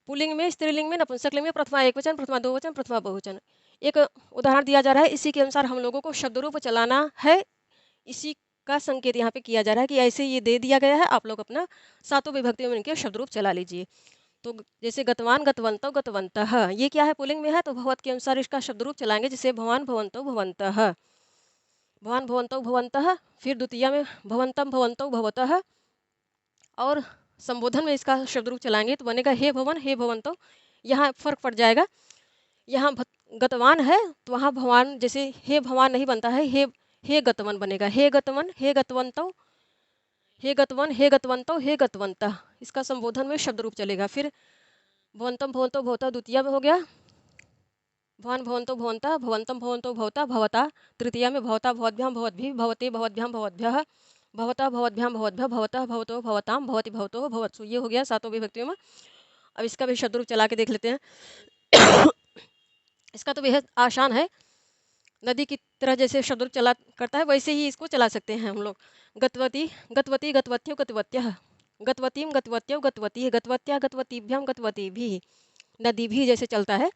पुल्लिंग में, स्त्रीलिंग में, नपुंसक लिंग में प्रथमा एक वचन, प्रथमा दो वचन, प्रथमा बहुवचन। एक उदाहरण दिया जा रहा है, इसी के अनुसार हम लोगों को शब्द रूप चलाना है। इसी का संकेत यहाँ पे किया जा रहा है कि ऐसे ये दे दिया गया है, आप लोग अपना सातों विभक्तियों में इनके शब्द रूप चला लीजिए। तो जैसे गतवान गतवंतो गतवंतः, ये क्या है, पुल्लिंग में है, तो भगवत के अनुसार इसका शब्द रूप चलाएंगे, जैसे भवान भवंतो भवन्तः, भवान भवंतो भवन्तः। फिर द्वितीय में भवंतम भवंतो भवतः, और संबोधन में इसका शब्द रूप चलाएंगे तो बनेगा हे भवन हे भवंतो। यहाँ फर्क पड़ जाएगा, यहाँ गतवान है तो वहाँ भवान, जैसे हे भवान नहीं बनता है, हे गतवन बनेगा, हे गतवन हे गतवंतो, हे गतवन हे गतवंतो हे गतवंतः, इसका संबोधन में शब्द रूप चलेगा। फिर भवंतम भवंतो भवता द्वितीय में हो गया, भवान भवंतो भवन्तः, भवंतम भवंतो भवता भवता। तृतीया में भवता भवद्भ्याम भवद्भिः, भवते भवद्भ्याम भवद्भ्यः, भवता भवद्भ्याम भवद्भ्यः, भवतः भवतो भवताम, भवति भवतो भवत्सु। ये हो गया सातों विभक्तियों में। अब इसका भी शब्द रूप चला के देख लेते हैं। इसका तो बेहद आसान है, नदी की तरह जैसे शब्द रूप चला करता है वैसे ही इसको चला सकते हैं हम लोग। गतवती गतवती गतवत्यो गतवत्यः, गतवतीम गतवत्यो गतवती, गतवत्या गतवतीभ्याम गतवतीभिः। नदी भी जैसे चलता है,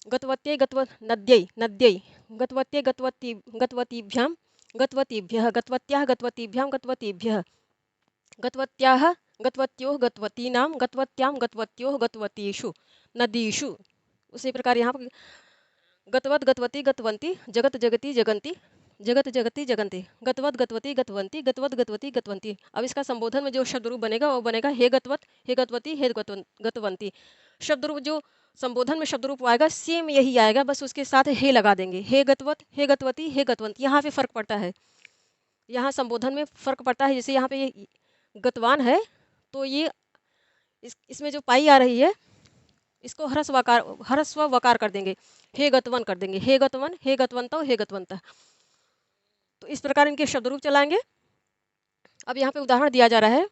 गतवत्यै नद्यै नद्यै, गतवत्यै गतवतीभ्याम गतवतीभ्यः, गतवत्याः गतवतीभ्याम गतवतीभ्यः, गतवत्याः गतवत्योः गतवतीनां, गतवत्यां गतवत्योः गतवतीषु नदीषु। उसी प्रकार यहाँ पर गतवत गतवती गतवंती, जगत जगती जगंती, जगत जगती जगंती, गतवत गतवती गतवंती, गतवत गतवती गतवंती। अब इसका संबोधन में जो शब्द रूप बनेगा वो बनेगा हे गतवत हे गतवती हे गतवंती। शब्द रूप जो संबोधन में शब्द रूप आएगा सेम यही आएगा, बस उसके साथ हे लगा देंगे, हे गतवत हे गतवती हे गतवंती। यहाँ पे फर्क पड़ता है, यहाँ संबोधन में फर्क पड़ता है। जैसे यहाँ पे ये गतवान है तो ये इसमें जो पाई आ रही है इसको ह्रस्व वकार कर देंगे, हे गतवन कर देंगे, हे गतवन हे गतवंतो हे गतवंतः। तो इस प्रकार इनके शब्द रूप चलाएंगे। अब यहाँ पे उदाहरण दिया जा रहा है,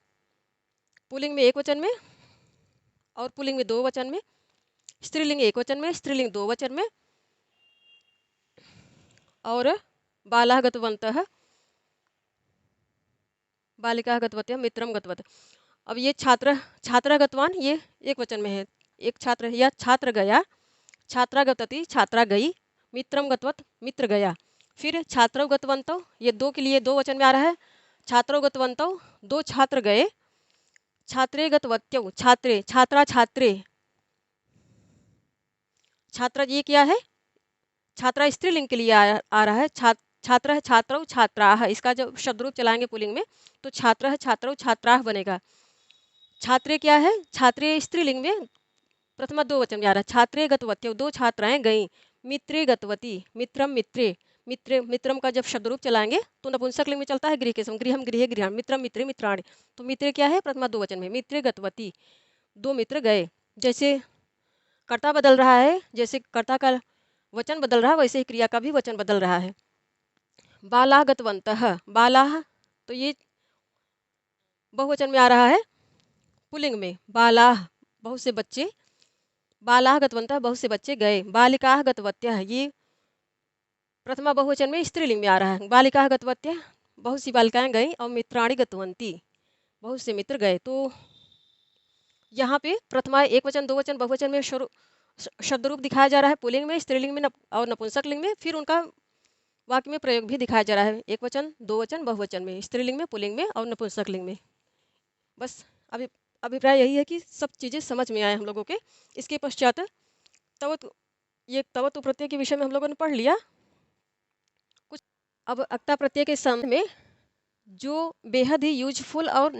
पुल्लिंग में एक वचन में और पुल्लिंग में दो वचन में, स्त्रीलिंग एक वचन में स्त्रीलिंग दो वचन में, और बाला गतवंतः बालिका गतवत्य मित्रम गतवत। अब ये छात्र गतवान ये एक वचन में है, एक छात्र या छात्र गया, छात्रा गतवती छात्रा गई, मित्रम गतवत मित्र गया। फिर छात्रों गतवंतो, ये दो के लिए दो वचन में आ रहा है, छात्रों गतवंतो दो छात्र गए, छात्रे गतवत्यो छात्रे छात्रा छात्रे, छात्रा ये क्या है, छात्रा स्त्रीलिंग के लिए आ रहा है, छात्र है छात्रौ छात्राः। इसका जब शब्द रूप चलाएंगे पुल्लिंग में तो छात्र है छात्रौ छात्राः बनेगा। छात्रे क्या है, छात्रे स्त्रीलिंग में प्रथमा दो वचन में आ रहा है, छात्रे गतवत्यो दो छात्राएं गईं, मित्रे गतवती मित्रम मित्रे, मित्रम का जब शब्द रूप चलाएंगे तो नपुंसक लिंग में चलता है गृह के समय, गृहम गृहे गृहाण, मित्रम मित्रे मित्राणि। तो मित्रे क्या है, प्रथमा दो वचन में, मित्रे गतवती दो मित्र गए। जैसे कर्ता बदल रहा है, जैसे कर्ता का वचन बदल रहा है वैसे ही क्रिया का भी वचन बदल रहा है। बाला गतवंतः, बाला तो ये बहुवचन में आ रहा है, पुल्लिंग में बाला बहुत से बच्चे, बाला गतवंतः बहुत से बच्चे गए, बालिका गतवत्यः ये प्रथमा बहुवचन में स्त्रीलिंग में आ रहा है, बालिका गतवत्य बहुत सी बालिकाएं गईं, और मित्राणि गतवंती बहुत से मित्र गए। तो यहाँ पे प्रथमा एक वचन दो वचन बहुवचन में शब्द रूप दिखाया जा रहा है, पुल्लिंग में स्त्रीलिंग में और नपुंसक लिंग में। फिर उनका वाक्य में प्रयोग भी दिखाया जा रहा है, एक वचन दो वचन बहुवचन में, स्त्रीलिंग में पुल्लिंग में और नपुंसक लिंग में। बस अभिप्राय यही है कि सब चीज़ें समझ में आए हम लोगों के। इसके पश्चात तवत प्रत्यय के विषय में हम लोगों ने पढ़ लिया कुछ। अब अक्ता प्रत्यय के संबंध में जो बेहद ही यूजफुल और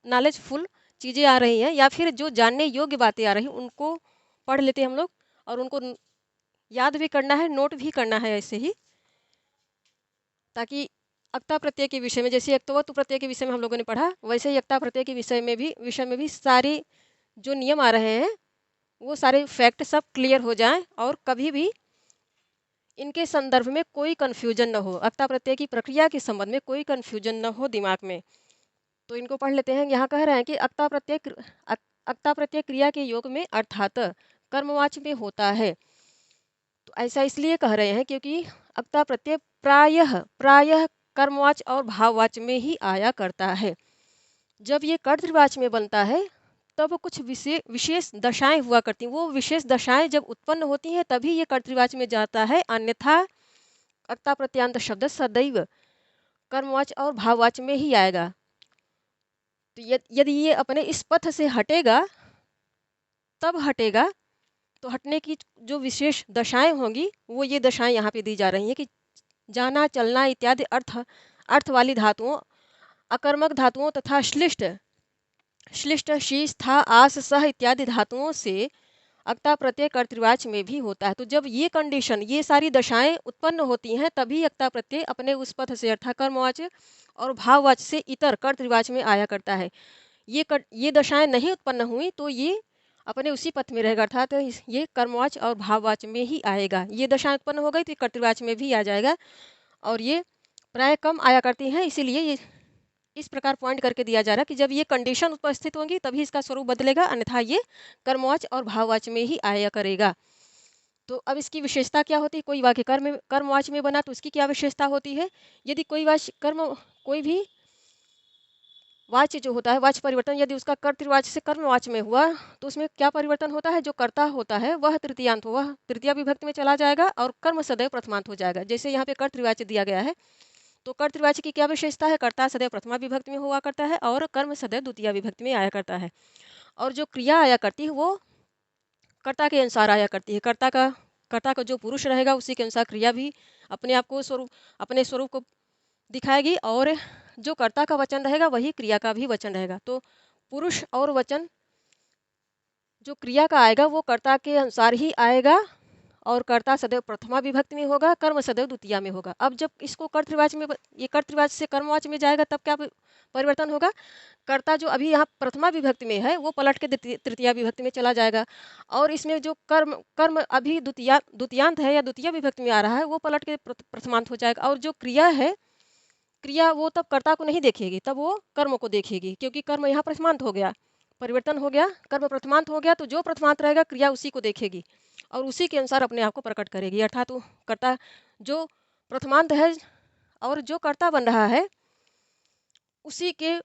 नॉलेजफुल चीज़ें आ रही हैं या फिर जो जानने योग्य बातें आ रही हैं उनको पढ़ लेते हैं हम लोग, और उनको याद भी करना है, नोट भी करना है ऐसे ही, ताकि अक्ता प्रत्यय के विषय में, जैसे अक्तवतु प्रत्यय के विषय में हम लोगों ने पढ़ा, वैसे ही अक्ता प्रत्यय के विषय में भी सारे जो नियम आ रहे हैं वो सारे फैक्ट सब क्लियर हो जाएं और कभी भी इनके संदर्भ में कोई कन्फ्यूजन न हो, अक्ता प्रत्यय की प्रक्रिया के संबंध में कोई कन्फ्यूजन न हो दिमाग में। तो इनको पढ़ लेते हैं। यहाँ कह रहे हैं कि अक्ता प्रत्यय क्रिया के योग में अर्थात कर्मवाच्य में होता है। तो ऐसा इसलिए कह रहे हैं क्योंकि अक्ता प्रत्यय प्रायः कर्मवाच्य और भाववाच्य में ही आया करता है। जब ये कर्तृवाच्य में बनता है तब कुछ विशेष दशाएं हुआ करती हैं, वो विशेष दशाएं जब उत्पन्न होती हैं तभी ये कर्तृवाच्य में जाता है, अन्यथा अक्ता प्रत्यांत शब्द सदैव कर्मवाच्य और भाववाच्य में ही आएगा। तो यदि ये अपने इस पथ से हटेगा, तब हटेगा, तो हटने की जो विशेष दशाएं होंगी वो ये दशाएं यहाँ पे दी जा रही हैं कि जाना, चलना इत्यादि अर्थ वाली धातुओं, अकर्मक धातुओं तथा श्लिष्ट श्लिष्ट शीश था आस सह इत्यादि धातुओं से अक्ता प्रत्यय कर्तृवाच्य में भी होता है। तो जब ये कंडीशन, ये सारी दशाएं उत्पन्न होती हैं, तभी अक्ता प्रत्यय अपने उस पथ से अर्थात कर्मवाच्य और भाववाच्य से इतर कर्तृवाच्य में आया करता है। ये दशाएं नहीं उत्पन्न हुई तो ये अपने उसी पथ में रहेगा, अर्थात ये कर्मवाच्य और भाववाच्य में ही आएगा। ये दशाएं उत्पन्न हो गई तो कर्तृवाच्य में भी आ जाएगा, और ये प्राय कम आया करती हैं, इसीलिए ये इस प्रकार पॉइंट करके दिया जा रहा है कि जब ये कंडीशन उपस्थित होंगी तभी इसका स्वरूप बदलेगा, अन्यथा ये कर्मवाच्य और भाववाच्य में ही आया करेगा। तो अब इसकी विशेषता क्या होती है? कोई वाक्य कर्मवाच्य में बना तो उसकी क्या विशेषता होती है? यदि कोई भी वाच्य जो होता है, वाच्य परिवर्तन यदि उसका कर्तृवाच्य से कर्मवाच्य में हुआ तो उसमें क्या परिवर्तन होता है? जो कर्ता होता है वह तृतीयांत, वह तृतीया विभक्ति में चला जाएगा और कर्म सदैव प्रथमांत हो जाएगा। जैसे यहाँ पे कर्तृवाच्य दिया गया है, तो कर्तृवाच्य की क्या विशेषता है? कर्ता सदैव प्रथमा विभक्ति में हुआ करता है और कर्म सदैव द्वितीय विभक्ति में आया करता है। और जो क्रिया आया करती है वो कर्ता के अनुसार आया करती है। कर्ता का जो पुरुष रहेगा उसी के अनुसार क्रिया भी अपने स्वरूप को दिखाएगी, और जो कर्ता का वचन रहेगा वही क्रिया का भी वचन रहेगा। तो पुरुष और वचन जो क्रिया का आएगा वो कर्ता के अनुसार ही आएगा, और कर्ता सदैव प्रथमा विभक्ति में होगा, कर्म सदैव द्वितीया में होगा। अब जब इसको कर्तृवाच्य में ये कर्तृवाच्य से कर्मवाच्य में जाएगा तब क्या परिवर्तन होगा? कर्ता जो अभी यहाँ प्रथमा विभक्ति में है वो पलट के तृतीया विभक्ति में चला जाएगा, और इसमें जो कर्म अभी द्वितीयांत है या द्वितीय विभक्ति में आ रहा है वो पलट के प्रथमांत हो जाएगा। और जो क्रिया है, क्रिया वो तब कर्ता को नहीं देखेगी, तब वो कर्म को देखेगी, क्योंकि कर्म यहाँ प्रथमांत हो गया, परिवर्तन हो गया, कर्म प्रथमांत हो गया, तो जो प्रथमांत रहेगा क्रिया उसी को देखेगी और उसी के अनुसार अपने आप को प्रकट करेगी। अर्थात वो कर्ता जो प्रथमांत है और जो कर्ता बन रहा है उसी के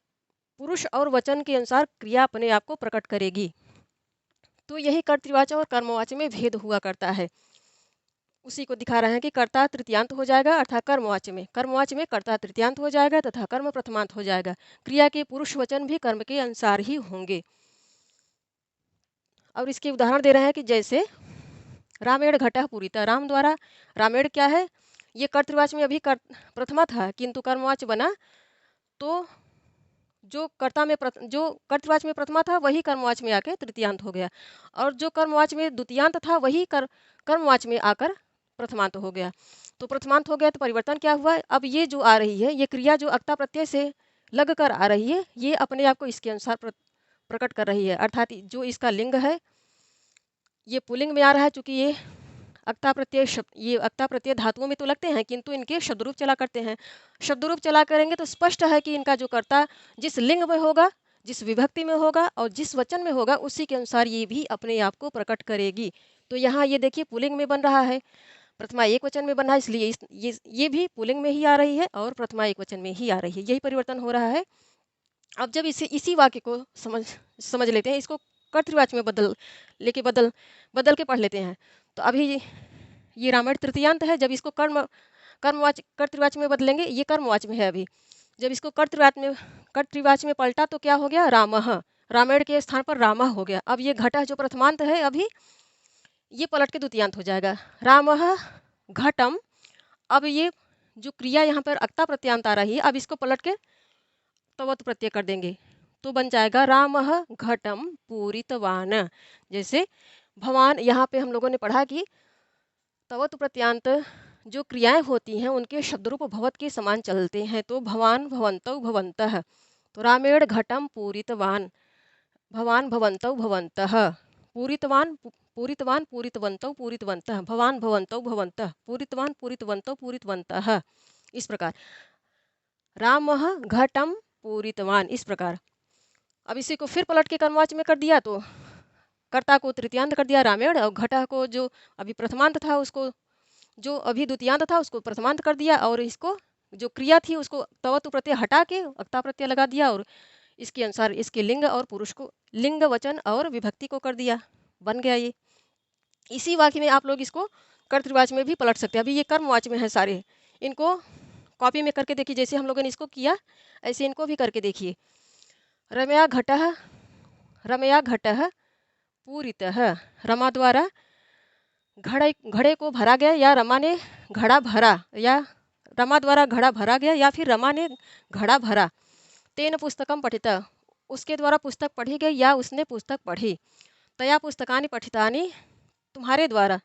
पुरुष और वचन के अनुसार क्रिया अपने आप को प्रकट करेगी। तो यही कर्तृवाच्य और कर्मवाच्य में भेद हुआ करता है। उसी को दिखा रहे हैं कि कर्ता तृतीयांत हो जाएगा, अर्थात कर्मवाच्य में कर्ता तृतीयांत हो जाएगा तथा कर्म प्रथमांत हो जाएगा। क्रिया के पुरुष वचन भी कर्म के अनुसार ही होंगे। और इसके उदाहरण दे रहे हैं कि जैसे रामेण घटः पूरितः, राम द्वारा, रामेण क्या है? ये कर्तृवाच्य में अभी प्रथमा था किंतु कर्मवाच्य बना, तो जो कर्तृवाच्य में प्रथमा था वही कर्मवाच्य में आकर तृतीयांत हो गया, और जो कर्मवाच्य में द्वितीयांत था वही कर्मवाच्य में आकर प्रथमांत हो गया। तो प्रथमांत हो गया तो परिवर्तन क्या हुआ? अब ये जो आ रही है, ये क्रिया जो अक्ता प्रत्यय से लग कर आ रही है, ये अपने आप को इसके अनुसार प्रकट कर रही है। अर्थात जो इसका लिंग है ये पुल्लिंग में आ रहा है, चूंकि ये अक्ता प्रत्यय धातुओं में तो लगते हैं किंतु इनके शब्दरूप चला करते हैं। शब्दरूप चला करेंगे तो स्पष्ट है कि इनका जो कर्ता जिस लिंग में होगा, जिस विभक्ति में होगा और जिस वचन में होगा उसी के अनुसार ये भी अपने आप को प्रकट करेगी। तो यहाँ ये देखिए पुल्लिंग में बन रहा है, प्रथमा एक वचन में बना है, इसलिए ये भी पुल्लिंग में ही आ रही है और प्रथमा एक वचन में ही आ रही है, यही परिवर्तन हो रहा है। अब जब इसी वाक्य को समझ लेते हैं, इसको कर्तृवाच्य में बदल के पढ़ लेते हैं। तो अभी ये रामायण तृतीयांत है, जब इसको कर्तृवाच्य में बदलेंगे, ये कर्मवाच्य में है अभी, जब इसको कर्तृवाच्य में पलटा तो क्या हो गया? रामः, रामायण के स्थान पर रामः हो गया। अब ये घटः जो प्रथमांत है अभी ये पलट के द्वितीयांत हो जाएगा, रामः घटम। अब ये जो क्रिया यहाँ पर अक्ता प्रत्यांत आ रही है, अब इसको पलट के तवत प्रत्यय कर देंगे तो बन जाएगा रामः घटम पूरितवान। जैसे भवान, यहाँ पे हम लोगों ने पढ़ा कि तवत प्रत्यांत जो क्रियाएं होती हैं उनके शब्दरूप भवत के समान चलते हैं, तो भवान भवन्तौ भवन्तः, तो रामेण घटम पूरितवान, भवान भवन्तौ भवन्तः, पूरितवान पूरितवन्तौ पूरितवन्तः, भवान भवन्तौ भवन्तः, पूरितवान पूरितवन्तौ पूरितवन्तः। इस प्रकार रामः घटम पूरितवान, इस प्रकार। अब इसी को फिर पलट के कर्मवाच्य में कर दिया तो कर्ता को तृतीयांत कर दिया रामेण, और घटा को जो अभी प्रथमांत था उसको, जो अभी द्वितीयांत था उसको प्रथमांत कर दिया, और इसको जो क्रिया थी उसको तवतु प्रत्यय हटा के अक्ता प्रत्यय लगा दिया, और इसके अनुसार इसके लिंग और पुरुष को, लिंग वचन और विभक्ति को कर दिया, बन गया ये। इसी वाक्य में आप लोग इसको कर्तृवाच्य में भी पलट सकते हैं। अभी ये कर्मवाच्य में है सारे, इनको कॉपी में करके देखिए, जैसे हम लोगों ने इसको किया ऐसे इनको भी करके देखिए। रमया घटः, रमया घटः पूरितः, रमा द्वारा घड़े घड़े को भरा गया, या रमा ने घड़ा भरा, या रमा द्वारा घड़ा भरा गया, या फिर रमा ने घड़ा भरा। तेन पुस्तकम पठित, उसके द्वारा पुस्तक पढ़ी गई या उसने पुस्तक पढ़ी। तया पुस्तकानि पठितानि, तुम्हारे द्वारा।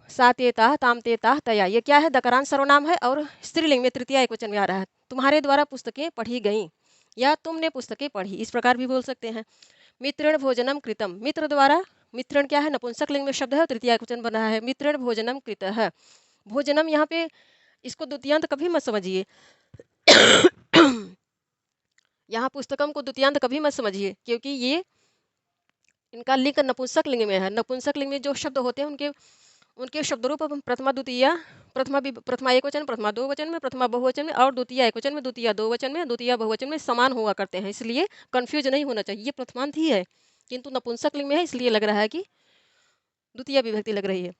सा तेता ताम तेता तया, ये क्या है, दकरान सर्वनाम है और स्त्रीलिंग में तृतीया एकवचन में आ रहा है। तुम्हारे द्वारा पुस्तकें पढ़ी गईं या तुमने पुस्तकें पढ़ी, इस प्रकार भी बोल सकते हैं। मित्रेण भोजनम कृतम, मित्र द्वारा, मित्रण क्या है, नपुंसक लिंग में शब्द है, तृतीया एकवचन बना है। मित्रेण भोजनम कृतः, भोजनम यहाँ पे इसको द्वितीयांत कभी मत समझिए। यहाँ पुस्तकम को द्वितीयांत कभी मत समझिए, क्योंकि ये इनका लिंग नपुंसक लिंग में है। नपुंसक लिंग में जो शब्द होते हैं उनके उनके शब्द रूप प्रथमा द्वितीया, प्रथमा एक वचन, प्रथमा दो वचन में, प्रथमा बहुवचन में और द्वितीय एक वचन में, द्वितीय दो वचन में, द्वितीय बहुवचन में समान हुआ करते हैं। इसलिए कंफ्यूज नहीं होना चाहिए। ये प्रथमांत ही है किंतु नपुंसक लिंग में है, इसलिए लग रहा है कि द्वितीय विभक्ति लग रही है।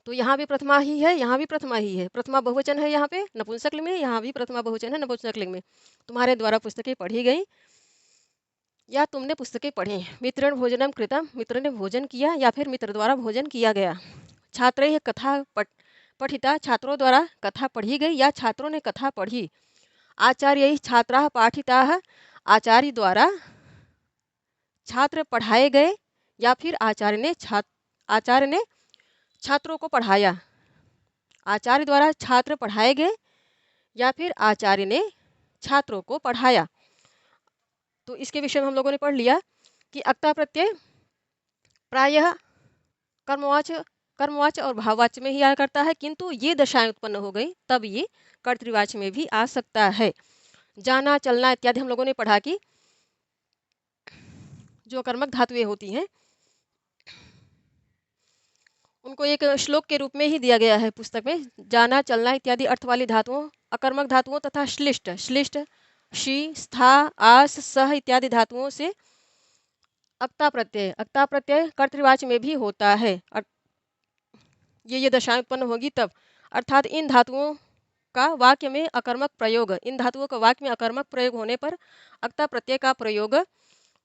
तो यहाँ भी प्रथमा ही है, यहाँ भी प्रथमा ही है। प्रथमा बहुवचन है यहाँ पे नपुंसक लिंग में, यहाँ भी प्रथमा बहुवचन है नपुंसक लिंग में। तुम्हारे द्वारा पुस्तकें पढ़ी गई या तुमने पुस्तकें पढ़ी। मित्रण भोजनम कृतम, मित्र ने भोजन किया या फिर मित्र द्वारा भोजन किया गया। छात्र कथा पठिता, छात्रों द्वारा कथा पढ़ी गई या छात्रों ने कथा पढ़ी। आचार्य छात्रा पाठिता, आचार्य द्वारा छात्र पढ़ाए गए या फिर आचार्य ने छात्रों को पढ़ाया। आचार्य द्वारा छात्र पढ़ाए गए या फिर आचार्य ने छात्रों को पढ़ाया। तो इसके विषय में हम लोगों ने पढ़ लिया कि अक्ता प्रत्यय प्रायः कर्मवाच्य और भाववाच्य में ही आया करता है, किंतु ये दशाएं उत्पन्न हो गई तब ये कर्तृवाच्य में भी आ सकता है। जाना, चलना इत्यादि हम लोगों ने पढ़ा कि जो कर्मक धातुएं होती हैं उनको एक श्लोक के रूप में ही दिया गया है पुस्तक में। जाना, चलना इत्यादि अर्थ वाली धातुओं, अकर्मक धातुओं तथा श्लिष्ट, शी, स्था, आस, सह इत्यादि धातुओं से अक्ता प्रत्यय कर्तृवाच्य में भी होता है। ये दशाएं उत्पन्न होगी तब, अर्थात इन धातुओं का वाक्य में अकर्मक प्रयोग, इन धातुओं का वाक्य में अकर्मक प्रयोग होने पर अक्ता प्रत्यय का प्रयोग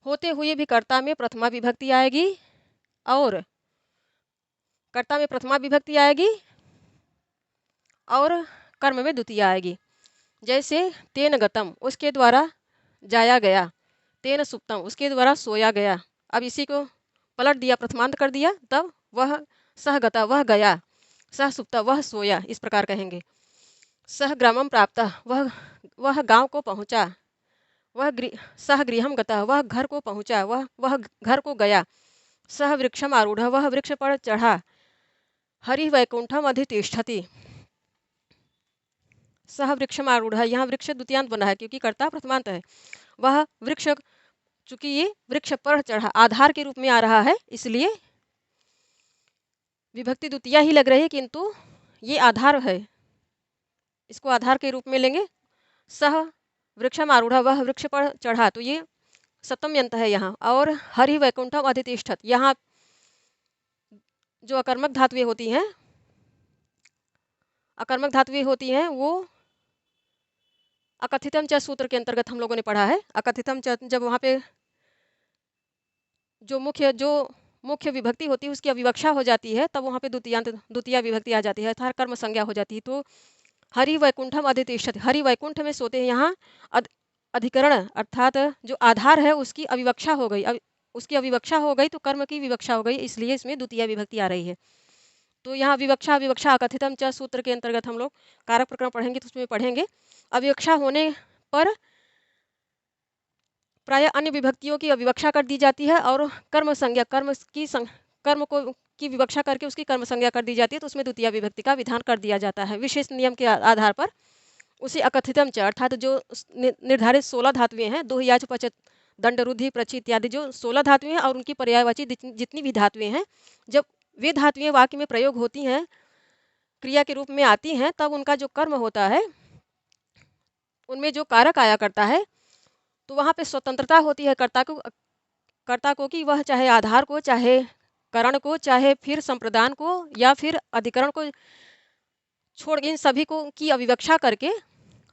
होते हुए भी कर्ता में प्रथमा विभक्ति आएगी और कर्ता में प्रथमा विभक्ति आएगी और कर्म में द्वितीय आएगी। जैसे तेन गतम, उसके द्वारा जाया गया। तेन सुप्तम, उसके द्वारा सोया गया। अब इसी को पलट दिया, प्रथमांत कर दिया, तब वह सह गता, वह गया। सह सुप्ता, वह सोया, इस प्रकार कहेंगे। सह ग्रामम प्राप्त, वह गांव को पहुंचा। सह गृहम गता, वह घर को पहुंचा, वह घर को गया। सह वृक्षम आरूढ़, वह वृक्ष पर चढ़ा। हरि वैकुंठम अधितिष्ठति, सह वृक्षम आरूढ़, यहाँ वृक्ष द्वितीयांत बना है क्योंकि कर्ता प्रथमांत है। वह वृक्ष, चूंकि ये वृक्ष पर चढ़ा आधार के रूप में आ रहा है, इसलिए विभक्ति द्वितीय ही लग रही है, किंतु ये आधार है, इसको आधार के रूप में लेंगे। सह वृक्षम आरूढ़, वह वृक्ष पर चढ़ा, तो ये सप्तम यंत है यहाँ। और हरि वैकुंठम अधितिष्ठत, यहाँ जो अकर्मक धातुएं होती हैं, वो अकथितम च सूत्र के अंतर्गत हम लोगों ने पढ़ा है। अकथितम च, जब वहाँ पे जो मुख्य विभक्ति होती है उसकी अविवक्षा हो जाती है, तब वहाँ पे द्वितीय विभक्ति आ जाती है, अर्थात कर्म संज्ञा हो जाती है। तो हरि वैकुंठम अधितिष्ठत, हरि वैकुंठ में सोते हैं, यहाँ अधिकरण अर्थात जो आधार है उसकी अविवक्षा हो गई। उसकी अविवक्षा हो गई तो कर्म की विवक्षा हो गई, इसलिए इसमें द्वितीय विभक्ति आ रही है। तो यहाँ अविवक्षा अकथितम च सूत्र के अंतर्गत हम लोग कारक प्रकरण पढ़ेंगे तो उसमें पढ़ेंगे अविवक्षा होने पर प्राय अन्य विभक्तियों की अविवक्षा कर दी जाती है और कर्म संज्ञा, कर्म को की विवक्षा करके उसकी कर्म संज्ञा कर दी जाती है, तो उसमें द्वितीय विभक्ति का विधान कर दिया जाता है। विशेष नियम के आधार पर उसी अकथितम च अर्थात जो निर्धारित 16 धातुएं हैं, दो याच पच दंड रुद्धि प्रचि इत्यादि जो 16 धातुएं हैं और उनकी पर्यायवाची जितनी भी धातुएं हैं, जब वे धातुएं वाक्य में प्रयोग होती हैं, क्रिया के रूप में आती हैं, तब उनका जो कर्म होता है उनमें जो कारक आया करता है, तो वहाँ पे स्वतंत्रता होती है कर्ता को कि वह चाहे आधार को, चाहे करण को, चाहे फिर संप्रदान को या फिर अधिकरण को छोड़ इन सभी को की अविवक्षा करके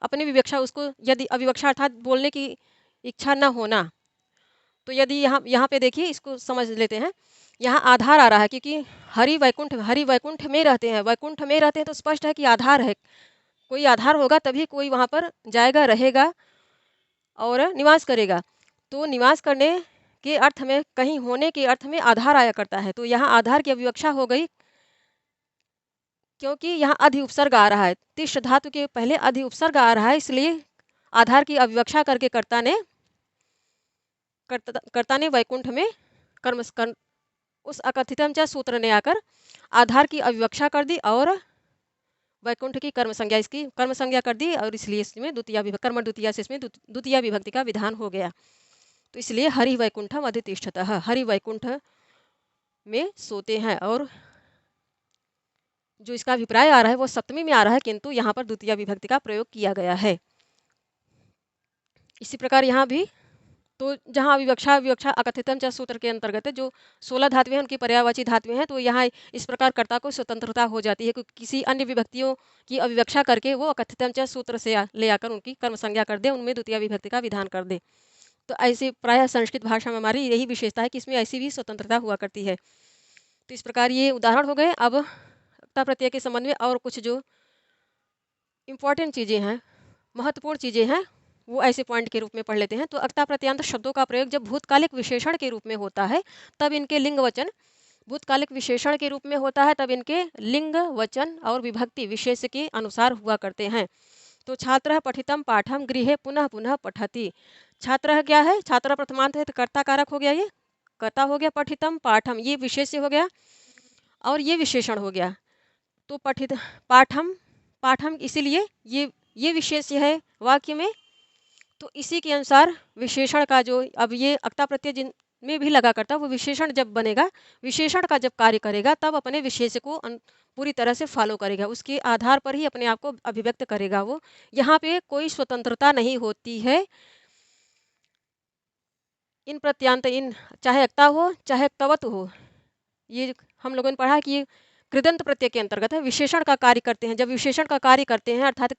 अपनी विवक्षा उसको, यदि अविवक्षा अर्थात बोलने की इच्छा न होना, तो यदि यहाँ यहाँ पे देखिए इसको समझ लेते हैं। यहाँ आधार आ रहा है क्योंकि हरि वैकुंठ में रहते हैं, वैकुंठ में रहते हैं तो स्पष्ट है कि आधार है, कोई आधार होगा तभी कोई वहाँ पर जाएगा, रहेगा और निवास करेगा। तो निवास करने के अर्थ में, कहीं होने के अर्थ में आधार आया करता है। तो यहाँ आधार की अविवक्षा हो गई क्योंकि यहाँ अधि उपसर्ग आ रहा है, तिष्ठ धातु के पहले अधि उपसर्ग आ रहा है, इसलिए आधार की अविवक्षा करके कर्ता ने वैकुंठ में कर्म उस अकथितम च सूत्र ने आकर आधार की अविवक्षा कर दी और वैकुंठ की इसकी कर्म संज्ञा कर दी, और इसलिए इसमें कर्म द्वितीया से इसमें द्वितीय विभक्ति का विधान हो गया। तो इसलिए हरि वैकुंठम अधितिष्ठतः, हरि वैकुंठ में सोते हैं। और जो इसका अभिप्राय आ रहा है वो सप्तमी में आ रहा है, किंतु यहाँ पर द्वितीय विभक्ति का प्रयोग किया गया है। इसी प्रकार यहाँ भी तो जहाँ अविवक्षा अकथितम च सूत्र के अंतर्गत है, जो 16 धातुएं हैं उनकी पर्यायवाची धातुएं हैं, तो यहाँ इस प्रकार कर्ता को स्वतंत्रता हो जाती है, क्योंकि किसी अन्य विभक्तियों की अविवक्षा करके वो अकथितम च सूत्र से ले आकर उनकी कर्म संज्ञा कर दे, उनमें द्वितीय विभक्ति का विधान कर दे। तो ऐसे प्रायः संस्कृत भाषा में हमारी यही विशेषता है कि इसमें ऐसी भी स्वतंत्रता हुआ करती है। तो इस प्रकार ये उदाहरण हो गए। अब अक्ता प्रत्यय के संबंध में और कुछ जो इम्पोर्टेंट चीज़ें हैं, महत्वपूर्ण चीज़ें हैं, वो ऐसे पॉइंट के रूप में पढ़ लेते हैं। तो अक्ता प्रत्यांत शब्दों का प्रयोग जब भूतकालिक विशेषण के रूप में होता है तब इनके लिंग वचन, भूतकालिक विशेषण के रूप में होता है तब इनके लिंग वचन और विभक्ति विशेष के अनुसार हुआ करते हैं। तो छात्र पठितम पाठम गृहे पुनः पुनः पठति। छात्र क्या है? छात्र प्रथमांत है तो कर्ता कारक हो गया, ये कर्ता हो गया। पठितम पाठम ये विशेष्य हो गया और ये विशेषण हो गया। तो पठित पाठम, पाठम इसीलिए ये विशेष्य है वाक्य में, तो इसी के अनुसार विशेषण का जो अब ये अक्ता प्रत्यय जिन में भी लगा करता, वो विशेषण जब बनेगा, विशेषण का जब कार्य करेगा तब अपने विशेष को पूरी तरह से फॉलो करेगा, उसके आधार पर ही अपने आप को अभिव्यक्त करेगा। वो यहाँ पे कोई स्वतंत्रता नहीं होती है इन प्रत्यांत, इन चाहे अक्ता हो चाहे अक्तवत हो। ये हम लोगों ने पढ़ा कि ये कृदंत प्रत्यय के अंतर्गत है, विशेषण का कार्य करते हैं। जब विशेषण का कार्य करते हैं अर्थात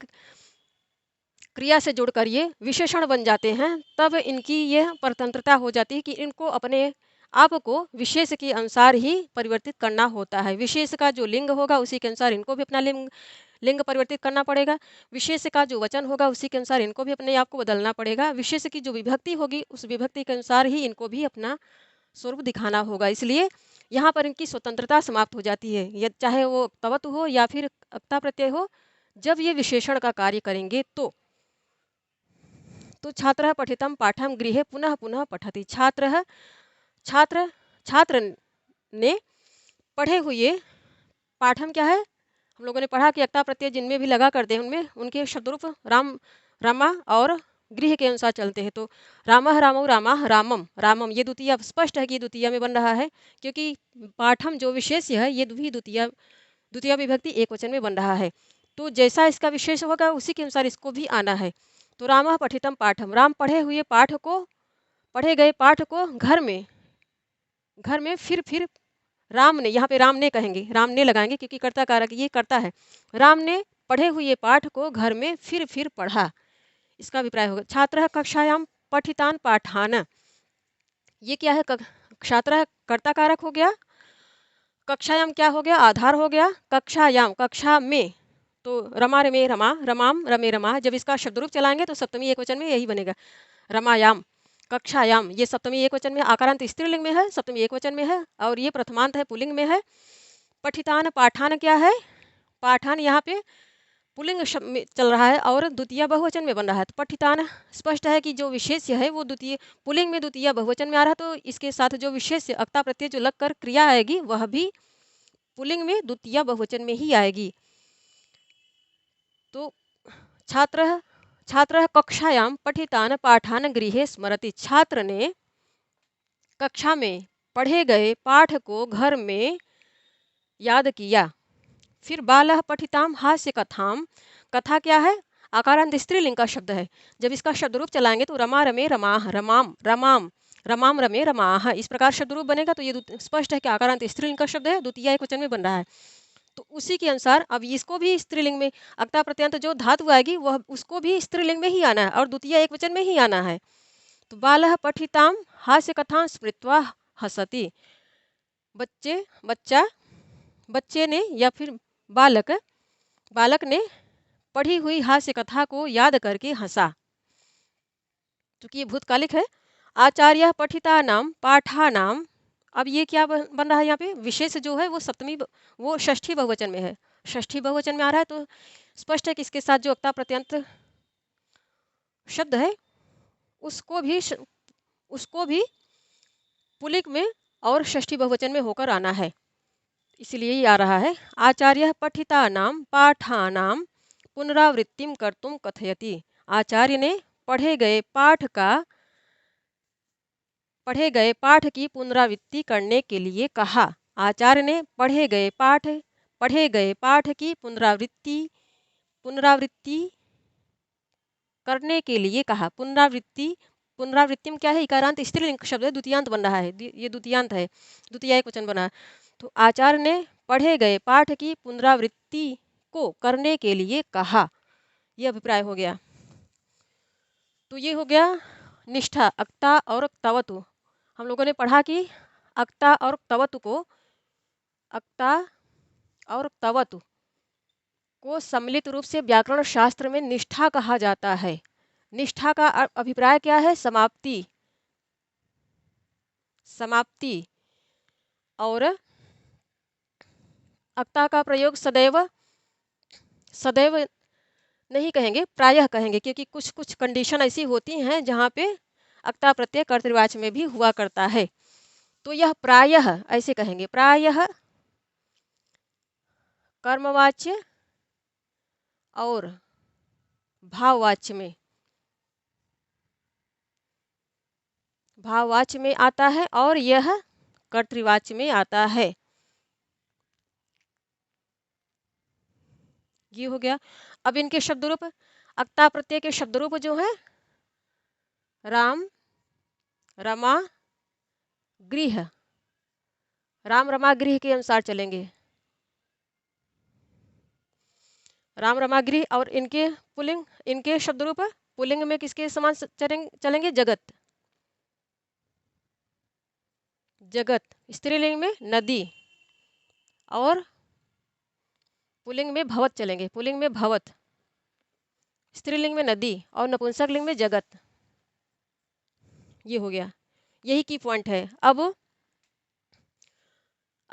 क्रिया से जुड़कर ये विशेषण बन जाते हैं, तब इनकी यह स्वतंत्रता हो जाती है कि इनको अपने आप को विशेष के अनुसार ही परिवर्तित करना होता है। विशेष का जो लिंग होगा उसी के अनुसार इनको भी अपना लिंग परिवर्तित करना पड़ेगा। विशेष का जो वचन होगा उसी के अनुसार इनको भी अपने आप को बदलना पड़ेगा। विशेष की जो विभक्ति होगी उस विभक्ति के अनुसार ही इनको भी अपना स्वरूप दिखाना होगा। इसलिए यहाँ पर इनकी स्वतंत्रता समाप्त हो जाती है, या चाहे वो तवत हो या फिर अक्ता प्रत्यय हो, जब ये विशेषण का कार्य करेंगे तो छात्र पठितम पाठम गृहे पुनः पुनः पठति। छात्र ने पढ़े हुए, पाठम क्या है, हम लोगों ने पढ़ा कि अक्ता प्रत्यय जिनमें भी लगा करते हैं उनमें उनके शब्दरूप रामा और गृह के अनुसार चलते हैं। तो रामः रामौ रामाः रामम रामम, ये द्वितीय स्पष्ट है कि द्वितीय में बन रहा है, क्योंकि पाठम जो विशेष है ये भी द्वितीय विभक्ति एक वचन में बन रहा है। तो जैसा इसका विशेष होगा उसी के अनुसार इसको भी आना है। तो रामः पठितम पाठम, राम पढ़े हुए पढ़े गए पाठ को घर में फिर राम ने, यहाँ पे राम ने कहेंगे, राम ने लगाएंगे क्योंकि कर्ता कारक ये करता है। राम ने पढ़े हुए पाठ को घर में फिर पढ़ा, इसका अभिप्राय होगा। छात्र कक्षायाम पठितान पाठान, ये क्या है? छात्र कर्ता कारक हो गया, कक्षायाम क्या हो गया? आधार हो गया। कक्षायाम कक्षा में, तो रमा रमे रमा, रमाम रमे रमा, जब इसका शब्दरूप चलाएंगे तो सप्तमी एक वचन में यही बनेगा, रमायाम कक्षायाम। ये सप्तमी एक वचन में, आकारांत स्त्रीलिंग में है, सप्तमी एक वचन में है, और ये प्रथमांत है पुल्लिंग में है। पठितान पाठान क्या है? पाठान यहाँ पे पुल्लिंग में चल रहा है और द्वितीय बहुवचन में बन रहा है। तो पठितान स्पष्ट है कि जो विशेष्य है वो द्वितीय पुल्लिंग में द्वितीय बहुवचन में आ रहा है, तो इसके साथ जो विशेष्य अक्ता प्रत्यय जो लगकर क्रिया आएगी वह भी पुल्लिंग में द्वितीय बहुवचन में ही आएगी। तो छात्र कक्षायाम पठितान पाठान गृहे स्मरति, छात्र ने कक्षा में पढ़े गए पाठ को घर में याद किया। फिर बालः पठिताम हास्य कथाम, कथा क्या है? आकारांत स्त्रीलिंग का शब्द है, जब इसका शब्दरूप चलाएंगे तो रमा रमे रमाह रमाम रमाम रमाम रमे रमाह, इस प्रकार शब्दरूप बनेगा। तो ये स्पष्ट है कि आकारांत स्त्रीलिंग का शब्द है, द्वितीय एक वचन में बन रहा है। तो उसी के अनुसार अब इसको भी स्त्रीलिंग में अक्ता प्रत्यंत जो धातु आएगी वह उसको भी स्त्रीलिंग में ही आना है और द्वितीय एकवचन में ही आना है। तो बालः पठिताम हास्य कथां स्मृत्वा हसति। बच्चे बच्चा बच्चे ने या फिर बालक बालक ने पढ़ी हुई हास्य कथा को याद करके हंसा। चूंकि ये भूतकालिक है। आचार्य पठिता नाम पाठा नाम, अब ये क्या बन रहा है यहाँ पे, विशेष जो है वो वो षष्ठी बहुवचन में है, षष्ठी बहुवचन में आ रहा है। तो स्पष्ट है कि इसके साथ जो अक्ता प्रत्यंत शब्द है उसको भी पुल्लिंग में और षष्ठी बहुवचन में होकर आना है, इसलिए ये आ रहा है। आचार्य पठिता नाम पाठा नाम पुनरावृत्तिम कर्तुम कथयति। आचार्य ने पढ़े गए पाठ की पुनरावृत्ति करने के लिए कहा। आचार्य ने पढ़े गए पाठ की पुनरावृत्ति करने के लिए कहा। पुनरावृत्ति में क्या है, इकारांत स्त्रीलिंग शब्द है, द्वितीयांत बन रहा है, ये द्वितीयांत है, द्वितीय एकवचन बना है। तो आचार्य ने पढ़े गए पाठ की पुनरावृत्ति को करने के लिए कहा, यह अभिप्राय हो गया। तो ये हो गया निष्ठा, अक्ता और क्तवतु। हम लोगों ने पढ़ा कि अक्ता और क्तवतु को सम्मिलित रूप से व्याकरण शास्त्र में निष्ठा कहा जाता है। निष्ठा का अभिप्राय क्या है, समाप्ति। और अक्ता का प्रयोग सदैव नहीं कहेंगे, प्रायः कहेंगे, क्योंकि कुछ कुछ कंडीशन ऐसी होती हैं जहाँ पे अक्ता प्रत्यय कर्तृवाच्य में भी हुआ करता है। तो यह प्रायः ऐसे कहेंगे, प्रायः कर्मवाच्य और भाववाच्य में आता है और यह कर्तृवाच्य में आता है। ये हो गया। अब इनके शब्द रूप, अक्ता प्रत्यय के शब्द रूप जो है राम रमा गृह, राम रमा गृह के अनुसार चलेंगे, राम रमा गृह। और इनके पुल्लिंग, इनके शब्द रूप पुल्लिंग में किसके समान चलेंगे, जगत, स्त्रीलिंग में नदी, और पुल्लिंग में भवत चलेंगे, पुल्लिंग में भवत, स्त्रीलिंग में नदी, और नपुंसक लिंग में जगत। ये हो गया, यही की पॉइंट है। अब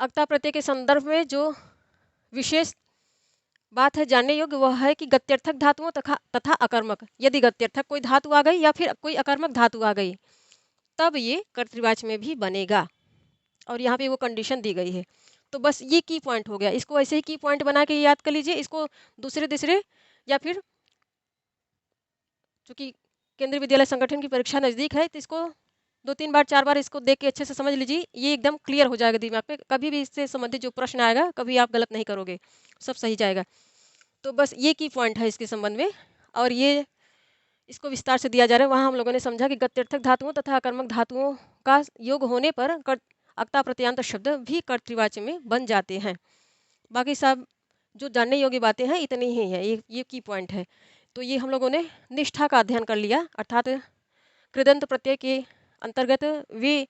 अक्ता प्रत्यय के संदर्भ में जो विशेष बात है जानने योग्य वह है कि गत्यर्थक धातुओं तथा अकर्मक, यदि गत्यर्थक कोई धातु आ गई या फिर कोई अकर्मक धातु आ गई तब ये कर्तृवाच्य में भी बनेगा, और यहाँ पे वो कंडीशन दी गई है। तो बस ये की पॉइंट हो गया, इसको ऐसे ही की पॉइंट बना के याद कर लीजिए। इसको दूसरे या फिर चूँकि केंद्रीय विद्यालय संगठन की परीक्षा नज़दीक है तो इसको 2-3 बार 4 बार इसको देख के अच्छे से समझ लीजिए, ये एकदम क्लियर हो जाएगा दिमाग पे। कभी भी इससे संबंधित जो प्रश्न आएगा कभी आप गलत नहीं करोगे, सब सही जाएगा। तो बस ये की पॉइंट है इसके संबंध में, और ये इसको विस्तार से दिया जा रहा है। वहाँ हम लोगों ने समझा कि गत्यर्थक धातुओं तथा अकर्मक धातुओं का योग होने पर अक्ता प्रत्ययान्त शब्द भी कर्तृवाच्य में बन जाते हैं। बाकी सब जो जानने योग्य बातें हैं इतनी ही है, ये की पॉइंट है। तो ये हम लोगों ने निष्ठा का अध्ययन कर लिया, अर्थात कृदंत प्रत्यय के अंतर्गत वे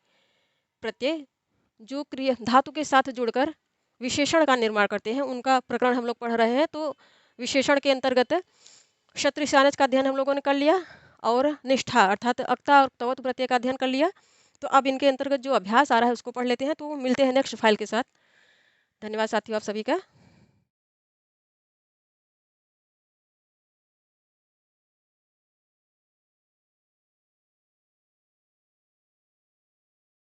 प्रत्यय जो क्रिया धातु के साथ जुड़कर विशेषण का निर्माण करते हैं उनका प्रकरण हम लोग पढ़ रहे हैं। तो विशेषण के अंतर्गत क्षत्रिय सानज का अध्ययन हम लोगों ने कर लिया, और निष्ठा अर्थात अक्ता और क्तवत प्रत्यय का अध्ययन कर लिया। तो अब इनके अंतर्गत जो अभ्यास आ रहा है उसको पढ़ लेते हैं। तो मिलते हैं नेक्स्ट फाइल के साथ। धन्यवाद साथियों आप सभी का।